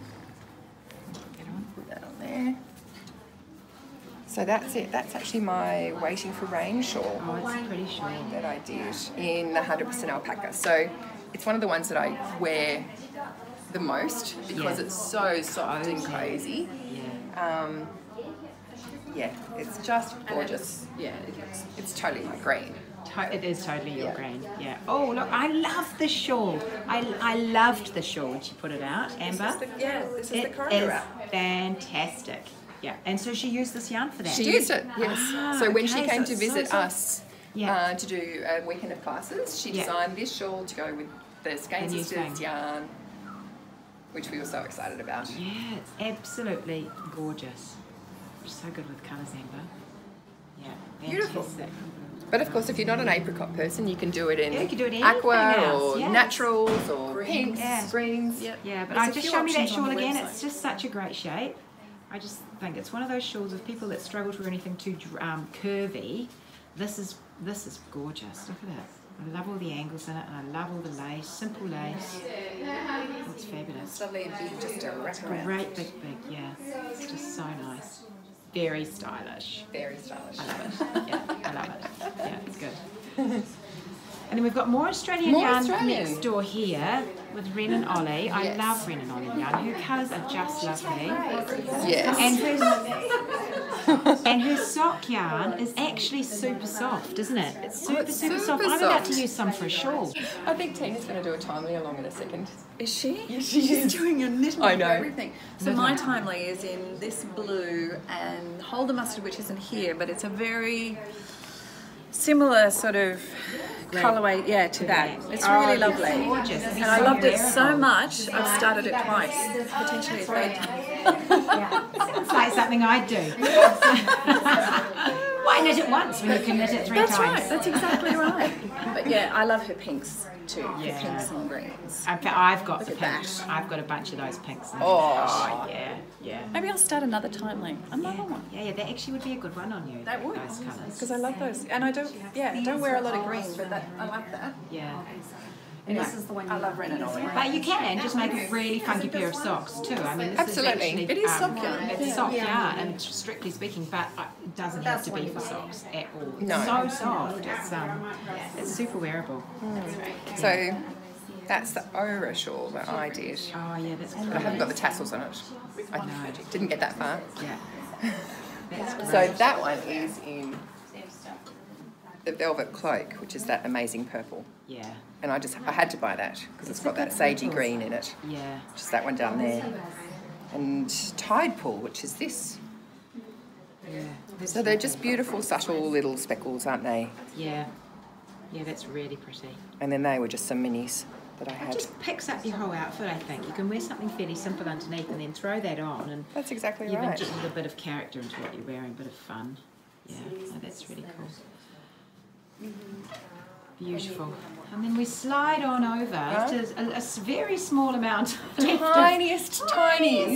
Put that on there. So that's it. That's actually my Waiting for Rain shawl Oh, it's a pretty shawl. that I did in the 100% alpaca. So it's one of the ones that I wear the most because it's so soft and cozy. Yeah. It's just gorgeous. It's totally my green. It is totally your green. Yeah. Oh, look, I love the shawl. I loved the shawl when she put it out, Amber. This is the It corridor is wrap. fantastic. Yeah. And so she used this yarn for that. She used it, yes. So when she okay, came so to it's visit so us to do a weekend of classes, she designed this shawl to go with the Skein The new Sisters Skein. yarn, which we were so excited about. Yeah, it's absolutely gorgeous. So good with colours, Amber. Yeah. Beautiful. Fantastic. But of course, if you're not an apricot person, you can do it in Yeah, you can do it in aqua anything or else, yes. naturals or pinks, Yeah. greens. Yep. Yeah, but There's a just few show me that options on shawl the again. website. It's just such a great shape. I just think it's one of those shawls of people that struggle to wear anything too curvy. This is gorgeous. Look at it. I love all the angles in it, and I love all the lace, simple lace. It's fabulous. It's lovely and big, just a wrap around. Great big, yeah. It's just so nice. Very stylish. Very stylish. I love it. Yeah, I love it. Yeah, it's good. And then we've got more Australian More yarn Australian. next door here with Ren and Ollie. I love Ren and Ollie yarn. Her colours are just lovely. Yes. And her sock yarn is actually super soft, isn't it? It's super super soft. I'm about to soft. use some for a shawl. I think Tina's going to do a timely along in a second. Is she? Yes, she She's is. doing a little I of know. everything. So my timely is in this blue and Holder Mustard, which isn't here, but it's a very similar sort of colourway, to that. It's really lovely. Gorgeous. And I loved it so much, I've started it twice, potentially a third time. Sounds like something I'd do. Why knit it once when you can knit it three That's times? right, that's exactly right. But yeah, I love her pinks too, Yeah. her pinks and greens. I've got the Look at pinks. that. I've got a bunch of those pinks. Oh. Yeah. Maybe I'll start another timely, another one. Yeah, that actually would be a good one on you. That would, Those colours. because I love those. And I don't wear a lot of green, but I like that. Yeah. And this is the one I love Ren and Ollie. But you can just make a really funky pair of socks too. I mean, this Absolutely. is actually, It is sock yarn. It's sock yarn, and strictly speaking, but it doesn't have to be for socks at all. It's No. so soft. It's super wearable. So That's the Ora shawl that I did. Oh yeah, that's But I haven't got the tassels on it. I didn't get that far. yeah. That's great. So that one is in the velvet cloak, which is that amazing purple. Yeah, And I had to buy that because it's got that sagey green in it. yeah. Just that one down there. And Tide Pool, which is this. Yeah. So they're just beautiful, subtle little speckles, aren't they? Yeah. Yeah, that's really pretty. And then they were just some minis that I It had. just picks up your whole outfit, I think. You can wear something fairly simple underneath and then throw that on and That's exactly you've right. injected a bit of character into what you're wearing, a bit of fun. Yeah, no, that's really cool. Beautiful. And then we slide on over to a very small amount Tiniest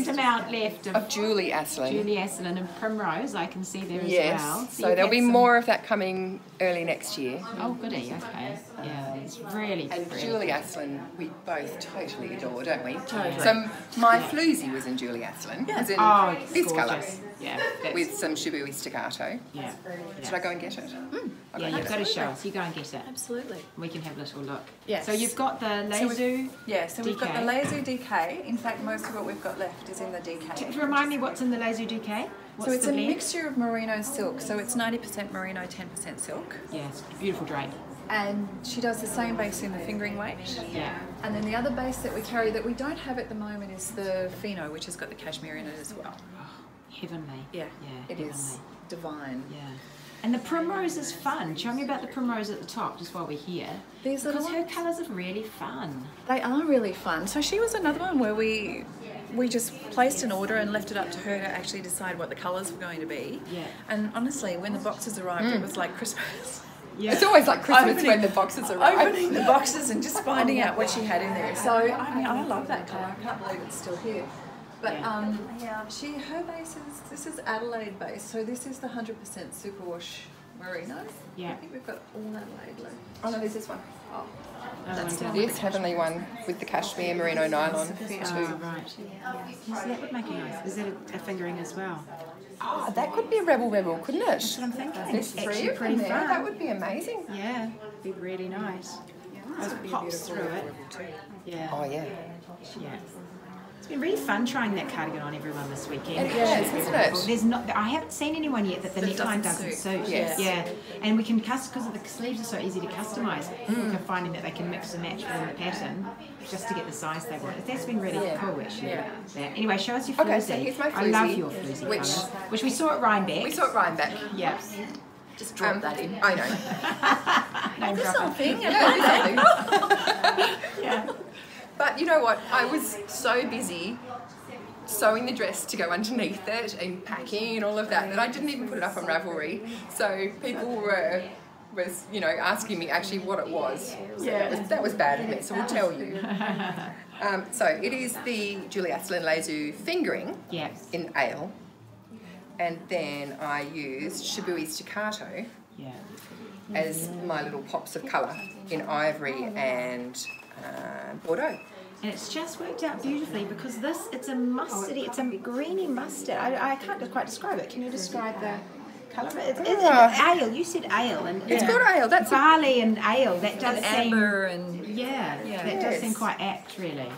amount left of Julie Aslin. Julie Aslin and Primrose, I can see there as Yes. well. So you've there'll be had some- more of that coming early next year. Oh, goody, okay. Yeah, it's really And pretty. Julie Aslin, we both totally adore, don't we? Totally. So my floozy was in Julie Aslin. It was in Oh, it's this gorgeous. colour Yeah, that's, with some Shibui staccato. yeah. Should I go and get it? I'll go Yeah, and you've get got to it. show us. You go and get it. Absolutely. We can have a little look. Yes. So you've got the Lazu. Yeah, so we've got the DK. Lazu DK. In fact, most of what we've got left is in the DK. Remind me what's in the Lazu DK? What's So it's the a blend? mixture of merino silk. So it's 90% merino, 10% silk. Yeah, it's a beautiful drape. And she does the same base in the fingering weight. Yeah. And then the other base that we carry that we don't have at the moment is the Fino, which has got the cashmere in it as well. Heavenly. Yeah, Yeah, it is heavenly. divine. Yeah. And the primrose is fun. Show me about the primrose at the top, just while we're here. These little Because her ones? colours are really fun. They are really fun. So she was another one where we just placed an order and left it up to her to actually decide what the colours were going to be. Yeah. And honestly, when the boxes arrived, it was like Christmas. Yeah. It's always like Christmas Opening- when the boxes arrive. Opening the boxes and just finding out what she had in there. So I mean, I love that colour. I can't believe it's still here. But her base is, this is Adelaide base. So this is the 100% superwash merino. Yeah. I think we've got all Adelaide left. Oh no, there's this one. Oh, That's the one This heavenly one with the cashmere merino nylon too. Oh, right. Yes, that would make it nice. Is that a fingering as well? Oh, that could be a rebel, couldn't it? That's what I'm thinking. There's It's three actually of pretty them there. fun. That would be amazing. Yeah, be really nice. It pops through it. Yeah. Oh yeah. Yeah. It's been really fun trying that cardigan on everyone this weekend. It has, hasn't it? There's not. I haven't seen anyone yet that the neckline doesn't suit. Yes. Yeah. And we can because the sleeves are so easy to customise. People are finding that they can mix and match within the pattern just to get the size they want. That's been really cool actually. Yeah. Yeah. Anyway, show us your floozy. Okay, so here's my I love floozy, your floozy which- colour, which we saw at Rhinebeck. We saw it Ryan back. Yeah. just drop that in. I know. Name drop. Something. Yeah, exactly. Yeah. But you know what? I was so busy sewing the dress to go underneath it and packing and all of that I didn't even put it up on Ravelry. So people was asking me actually what it was. So that was bad of me. So we'll tell you. So it is the Julie Aslin Lazu fingering Yeah. in ale, and then I used Shibui staccato Yeah. as my little pops of colour in ivory and Bordeaux. And it's just worked out beautifully because it's a mustardy, it's a greeny mustard. I can't quite describe it. Can you describe the colour? It's ale. You said ale. And It's got ale. That's barley and ale. That does And seem... amber and Yeah, that does Yes. seem quite apt, really,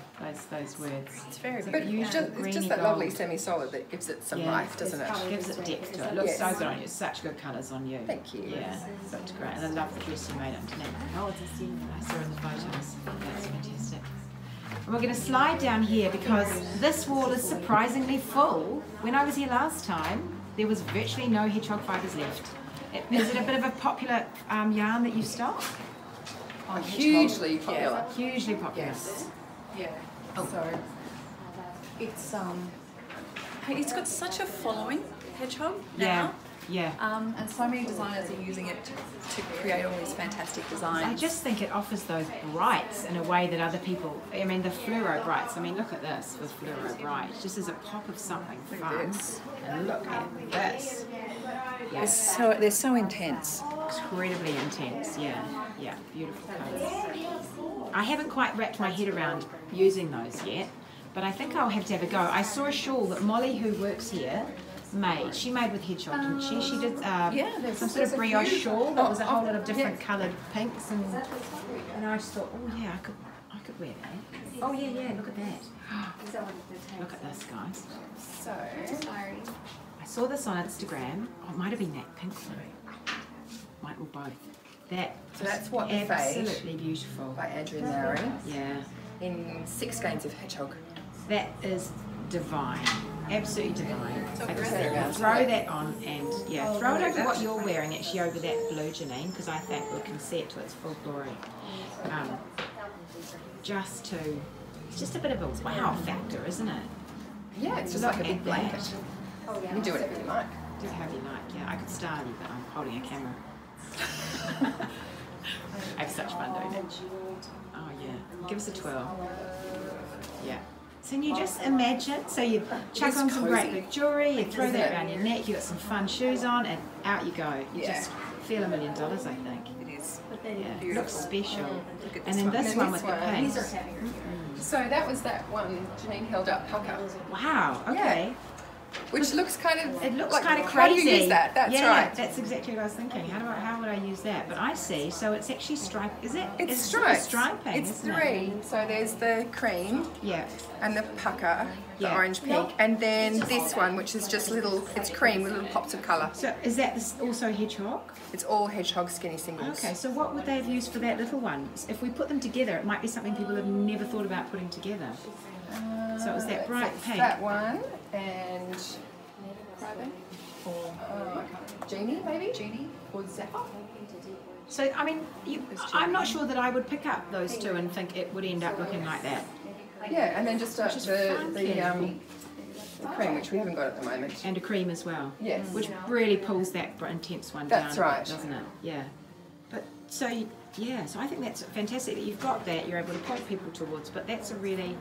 those words. it's very But beautiful. it's just greeny that lovely gold. semi-solid that gives it some Yeah. life, doesn't it? Gives it depth to it. It looks Yes. so good on you. It's such good colours on you. Thank you. Yeah, such great. And I love the dress you made underneath. Oh, it's a scene I saw in the photos. That's fantastic. And we're going to slide down here because this wall is surprisingly full. When I was here last time, there was virtually no hedgehog fibres left. Is it a bit of a popular yarn that you stock? Hugely popular. Hugely popular. Yes. Yeah. So it's got such a following, hedgehog now. Yeah. And so many designers are using it to create all these fantastic designs. I just think it offers those brights in a way that other people, I mean the fluoro brights, I mean look at this with fluoro brights, just as a pop of something fun. this. And look at this. They're so intense. Incredibly intense, yeah, beautiful colours. I haven't quite wrapped my head around using those yet, but I think I'll have to have a go. I saw a shawl that Molly, who works here, made. She made with hedgehog, didn't she? She did some sort of brioche shawl that was a whole lot of different coloured pinks, and I just thought, oh yeah, I could wear that. Oh yeah, yeah. Look at that. Look at this, guys. So, I saw this on Instagram. Oh, it might have been that pink one. Might or both. so that's what the absolutely beautiful. by Andrew and Larry Yeah. in 6 skeins of hedgehog. That is divine. Absolutely divine. I just There we go. throw that on and throw it over what you're wearing, actually over that blue, Janine, because I think we can see it to its full glory. It's just a bit of a wow factor, isn't it? Yeah, it's just Look like a big at blanket. that. You can do whatever you like. Do how you like, yeah. I could style you, but I'm holding a camera. I have such fun doing it. Oh yeah, give us a twirl. Yeah. So you just imagine, so you chuck on some great big jewellery, you throw that around your neck, you got some fun shoes on, and out you go. You just feel $1 million, I think. It is. Yeah, it looks special. Look at And then this one with the pink. So that was that one Janine held up, pucker. Wow, okay. Which looks kind of. It looks like, kind of How crazy. do you use that? That's yeah, right. That's exactly what I was thinking. How would I use that? But I see. So it's actually striped. Is it? It's striping. striping. It's isn't 3. It? So there's the cream Yeah. and the pucker, the Yeah. orange pink, and then this one, which is just little. It's cream with little pops of colour. So is that also hedgehog? It's all hedgehog skinny singles. Okay. So what would they have used for that little one? If we put them together, it might be something people have never thought about putting together. So it was that bright It's pink. that one and. Genie, maybe? Genie or Zephyr? So I mean, I'm not sure that I would pick up those two and think it would end up looking like that. Yeah, and then just Which is the cream, which we haven't got at the moment. And a cream as well. Yes. Which really pulls that intense one That's down, right. doesn't it? Yeah. But so so I think that's fantastic that you've got that. You're able to point people towards. But that's a really,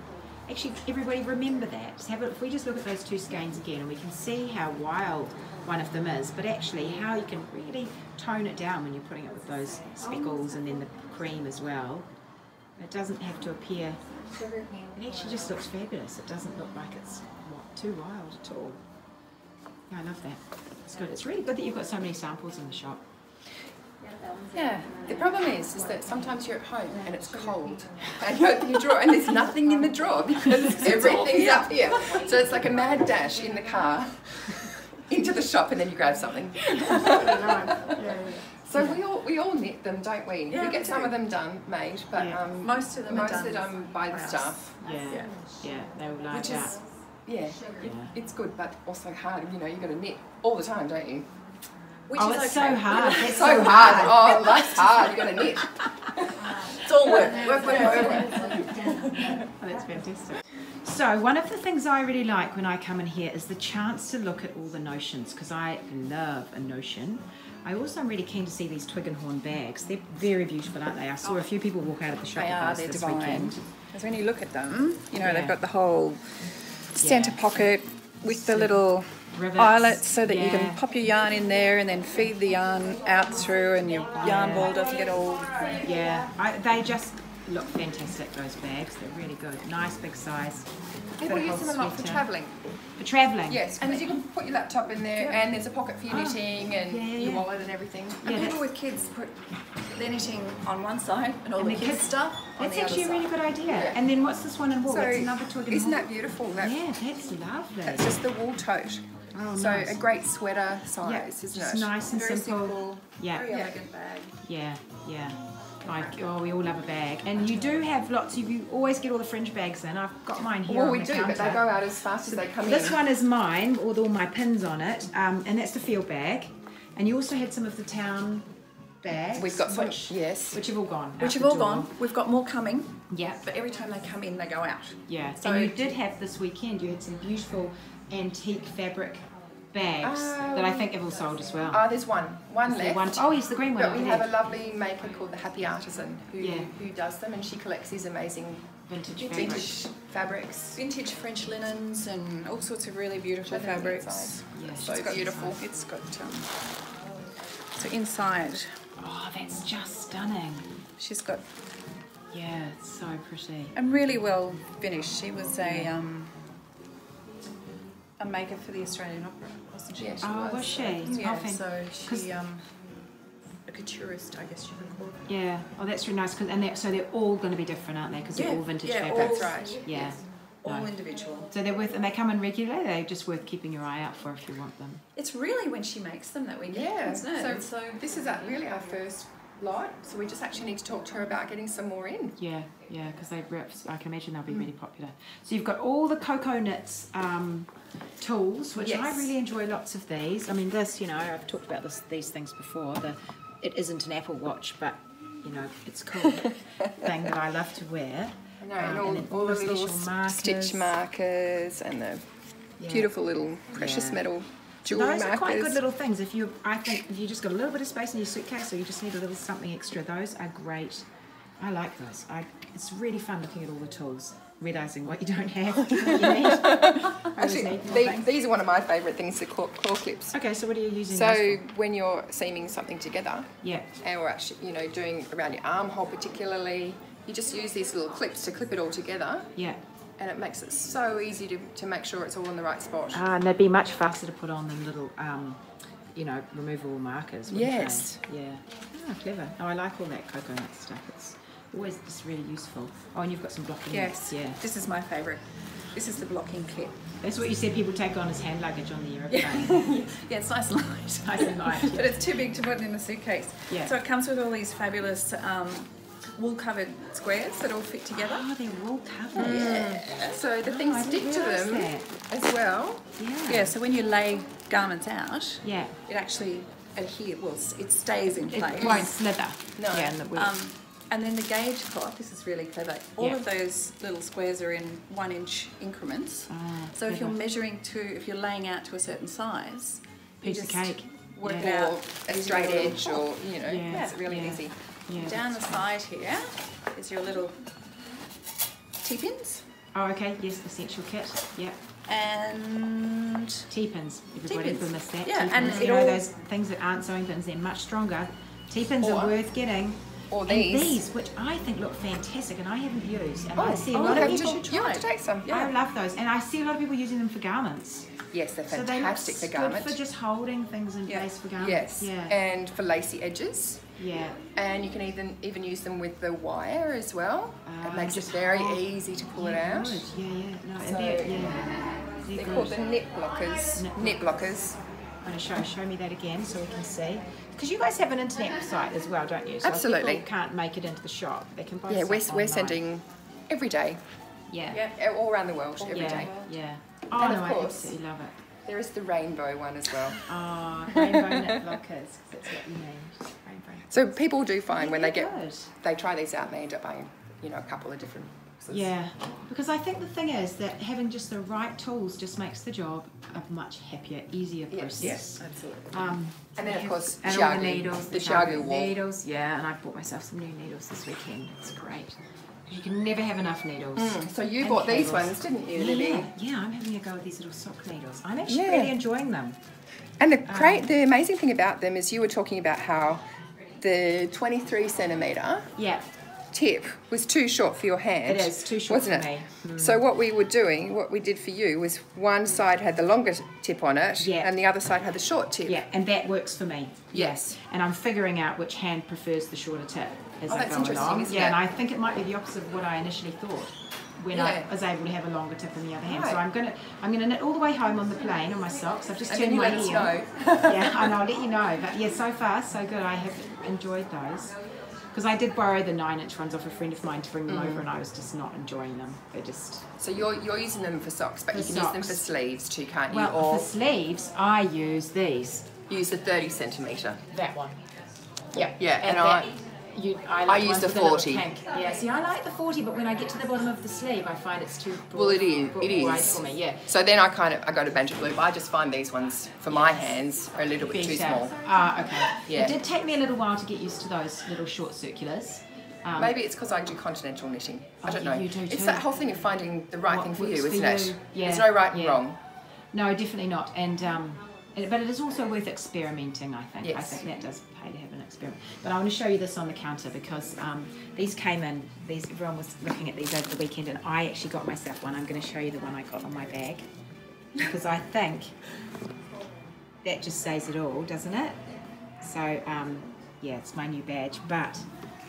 actually, everybody remember that. Just if we just look at those 2 skeins again, and we can see how wild one of them is, but actually how you can really tone it down when you're putting it with those speckles and then the cream as well. It doesn't have to appear. It actually just looks fabulous. It doesn't look like it's too wild at all. Yeah, I love that. It's good. It's really good that you've got so many samples in the shop. Yeah, the problem is that sometimes you're at home and it's cold and you open your drawer and there's nothing in the drawer because everything's up here. So it's like a mad dash in the car into the shop and then you grab something. So we all knit them, don't we? Yeah, we get we some do. of them done, but Yeah. Most of them are done by the by us. staff. Yeah, they will like Which that. is, yeah, Yeah. it's good but also hard. You know, you've got to knit all the time, don't you? Which Oh, is it's okay. so hard. It's so hard. Oh, life's hard. You've got to knit. It's all work. Oh, that's fantastic. So one of the things I really like when I come in here is the chance to look at all the notions, because I love a notion. I also am really keen to see these twig and horn bags. They're very beautiful, aren't they? I saw a few people walk out of the shop They with are, those they're this divine. weekend. Because when you look at them, you know, Yeah. they've got the whole centre pocket with the little Rivets. eyelets so that you Yeah. can pop your yarn in there and then feed the yarn out through and your yarn ball doesn't get all... Yeah, they just look fantastic, those bags. They're really good. Nice big size. People Got a use whole them a lot for sweater. travelling. For travelling? Yes, because you can put your laptop in there and there's a pocket for your knitting and yeah, yeah, your yeah. wallet and everything. Yeah, And that's, people with kids put their knitting on one side and all And the the kids' kids- stuff on that's the other actually a really side. good idea. Yeah. And then what's this one in wool? So, That's another twig and isn't wool. that beautiful? That, Yeah, that's lovely. That's just the wool tote. Oh, So nice. a great sweater size, Yeah, isn't just it? nice and Very simple. simple, Yeah. very elegant bag. Yeah, yeah. We all love a bag. And you do have lots, you always get all the fringe bags in. I've got mine here Well, on we the do, counter. but they go out as fast as they come This in. one is mine with all my pins on it, and that's the field bag. And you also had some of the town bags. We've got some, which yes. have all gone. Which out have the all door. gone. We've got more coming, Yeah, but every time they come in, they go out. yeah. So- and you did have this weekend, you had some beautiful antique fabric bags that I think have all sold as well. There's one left. Oh, yes, the green one. But we over have there. a lovely maker called the Happy Artisan who Yeah. does them, and she collects these amazing vintage fabric. vintage fabrics. Vintage French linens and all sorts of really beautiful Show them the fabrics. inside. Yeah, So it's got- beautiful. It's got so inside Oh, that's just stunning. she's got Yeah, it's so pretty. and really well finished. She was a maker for the Australian Opera, wasn't she? Yeah, she Oh, was she? Yeah, Oh, so 'cause- she couturist, I guess you could call it. Yeah. Oh, that's really nice. So they're all going to be different, aren't they? Because they're all vintage fabrics. That's right. Yeah. Yes. All individual. So they're and they come in regularly. They're just worth keeping your eye out for if you want them. It's really when she makes them that we get them, isn't it? So this is really our first lot. So we just actually need to talk to her about getting some more in. Yeah, because I can imagine they'll be really popular. So you've got all the Cocoa Knits tools, which I really enjoy lots of these. I mean, this, I've talked about these things before. It isn't an Apple Watch, but, it's a cool thing that I love to wear. I know, and all the little stitch markers and the beautiful little precious metal jewelry markers. Those are quite good little things. I think if you just got a little bit of space in your suitcase, or you just need a little something extra, those are great. I like those. It's really fun looking at all the tools, realising what you don't have, what you need. Actually, these are one of my favourite things, the claw clips. Okay, so what are you using? So when you're seaming something together, and we're actually, doing around your armhole particularly, you just use these little clips to clip it all together. Yeah. And it makes it so easy to make sure it's all in the right spot. And they'd be much faster to put on than little, removable markers. Yes. They? Yeah. Oh, clever. Oh, I like all that coconut stuff. It's always just really useful. Oh, and you've got some blocking. Yes. Yeah. This is my favourite. This is the blocking kit. That's what you said people take on as hand luggage on the aeroplane. Yeah, it's nice and light. Nice and light. Yeah. But it's too big to put in the suitcase. Yeah. So it comes with all these fabulous wool-covered squares that all fit together. Oh, they're wool-covered. Yeah. So the things stick to them as well. Yeah. Yeah, so when you lay garments out, it actually adheres. Well, it stays in place. It won't slither. No. Yeah, and then the gauge cloth, this is really clever. All of those little squares are in 1 inch increments. So if you're measuring if you're laying out to a certain size, piece of cake, work it out. Or a straight edge, or it's really easy. Yeah, down the side here is your little T-pins. Oh, okay. Yes, essential kit. Yeah. And T-pins. Everybody will miss that. Yeah, T-pins. and those things that aren't sewing pins, they're much stronger. T-pins are worth getting. Or these, which I think look fantastic, and I haven't used. And I see a lot of people. You have to take some. Yeah. I love those, and I see a lot of people using them for garments. Yes, they're fantastic for garments. Good for just holding things in place for garments. Yes. Yeah. And for lacy edges. Yeah. And you can even use them with the wire as well. It makes it very easy to pull it out. Good. Yeah. No, so they're called the knit blockers. Knit blockers. I'm going to show me that again so we can see. Because you guys have an internet site as well, don't you? So absolutely. If people can't make it into the shop, they can buy we're sending every day. Yeah. All around the world, every day. Yeah. Oh, and I absolutely love it. There is the rainbow one as well. Oh, rainbow knit blockers. That's what you need. Rainbow. So people do find when they try these out and they end up buying, a couple of different boxes. Yeah, because I think the thing is that having just the right tools just makes the job a much happier, easier process. Yes, absolutely. And then of course all the needles, the Chiagu wool. Needles, yeah, and I bought myself some new needles this weekend. It's great. You can never have enough needles. So you bought these ones, didn't you, Libby? Yeah, I'm having a go with these little sock needles. I'm actually really enjoying them. And the amazing thing about them is you were talking about how the 23 centimetre tip was too short for your hand. It is too short, wasn't for it? me. So what we did for you was one side had the longer tip on it, and the other side had the short tip. Yeah, and that works for me. Yes. And I'm figuring out which hand prefers the shorter tip as I that's go interesting, along. isn't Yeah, it? and I think it might be the opposite of what I initially thought when I was able to have a longer tip in the other hand. Right. So I'm gonna knit all the way home on the plane on my socks. I've just turned my heel. Yeah, and I'll let you know. But yeah, so far so good. I have enjoyed those. Because I did borrow the 9-inch ones off a friend of mine to bring them over, and I was just not enjoying them. They're just... So you're using them for socks, but you can use them for sleeves too, can't you? Well, or for sleeves, I use these. use the 30 centimetre. That one. Yeah. Yeah, and I use the 40. Yeah, see, I like the 40, but when I get to the bottom of the sleeve, I find it's too broad. Well, it is. Wide for me, yeah. So then I go to Banjo Blue, but I just find these ones for my hands are a little bit too small. Ah, okay. Yeah. It did take me a little while to get used to those little short circulars. Maybe it's because I do continental knitting. I don't know. You do it's too. that whole thing of finding the right thing for you, works isn't for it? you. Yeah. There's no right and wrong. No, definitely not. And but it is also worth experimenting, I think. Yes. I think that does pay to have an experiment. But I want to show you this on the counter because these came in. Everyone was looking at these over the weekend, and I actually got myself one. I'm going to show you the one I got on my bag because I think that just says it all, doesn't it? So yeah, it's my new badge. But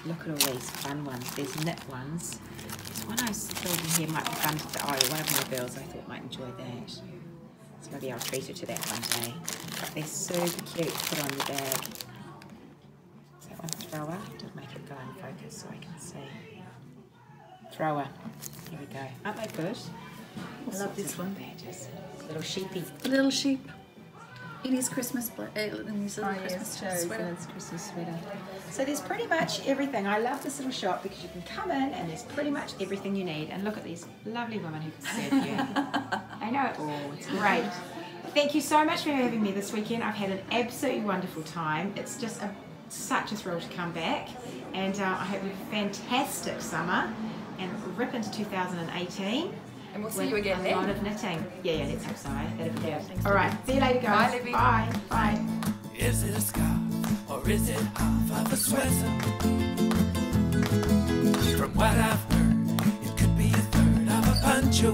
look at all these fun ones. There's knit ones. There's one I thought in here might be fun. Oh, yeah, one of my girls I thought might enjoy that. So maybe I'll treat her to that one day. But they're super cute to put on the bag. Is that one thrower? Don't make it go in focus so I can see. Thrower. Here we go. Aren't they good? I love this one. Badges. Little sheepy. The little sheep. In his Christmas in his little Christmas sweater. It's Christmas sweater. So there's pretty much everything. I love this little shop because you can come in and there's pretty much everything you need. And look at these lovely women who can serve you. I know it all. It's great. Thank you so much for having me this weekend. I've had an absolutely wonderful time. It's just such a thrill to come back. And I hope you have a fantastic summer and rip into 2018. And we'll see you again then. A lot of knitting. Yeah, let's hope so. That'll be good. All right, see you later, guys. Bye, Libby. Bye. Bye. Is it a scarf or is it half of a sweater? From what I've heard, it could be a third of a poncho.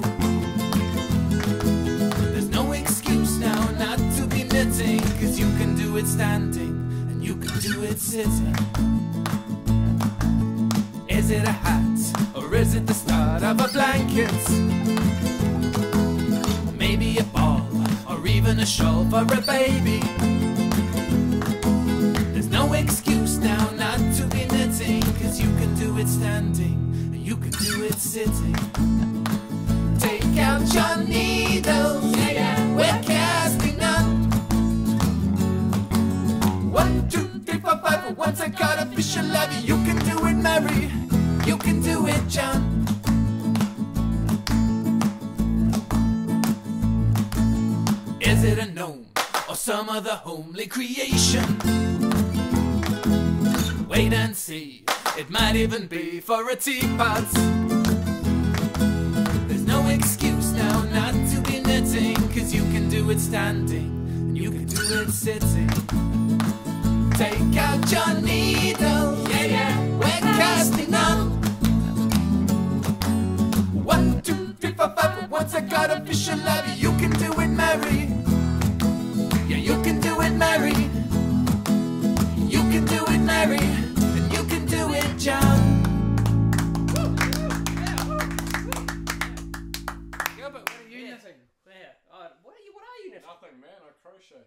There's no excuse now not to be knitting, 'cause you can do it standing and you can do it sitting. Is it a hat or is it the start of a blanket? Maybe a ball or even a shawl for a baby. There's no excuse now not to be knitting, 'cause you can do it standing and you can do it sitting. Take out your needles, we're casting on. 1, 2, 3, 4, 5. Once I got official love, you can do it, Mary. You can do it, John. Is it a gnome or some other homely creation? Wait and see, it might even be for a teapot. There's no excuse now not to be knitting, 'cause you can do it standing and you can do it sitting. Take out your needle, we're casting on. 1, 2, 3, 4, 5. Once I got official love, you can do it, Mary. Yeah, you can do it, Mary. You can do it, Mary. And you can do it, John. Gilbert, what are you knitting? There. What are you knitting? Nothing, man. I crochet.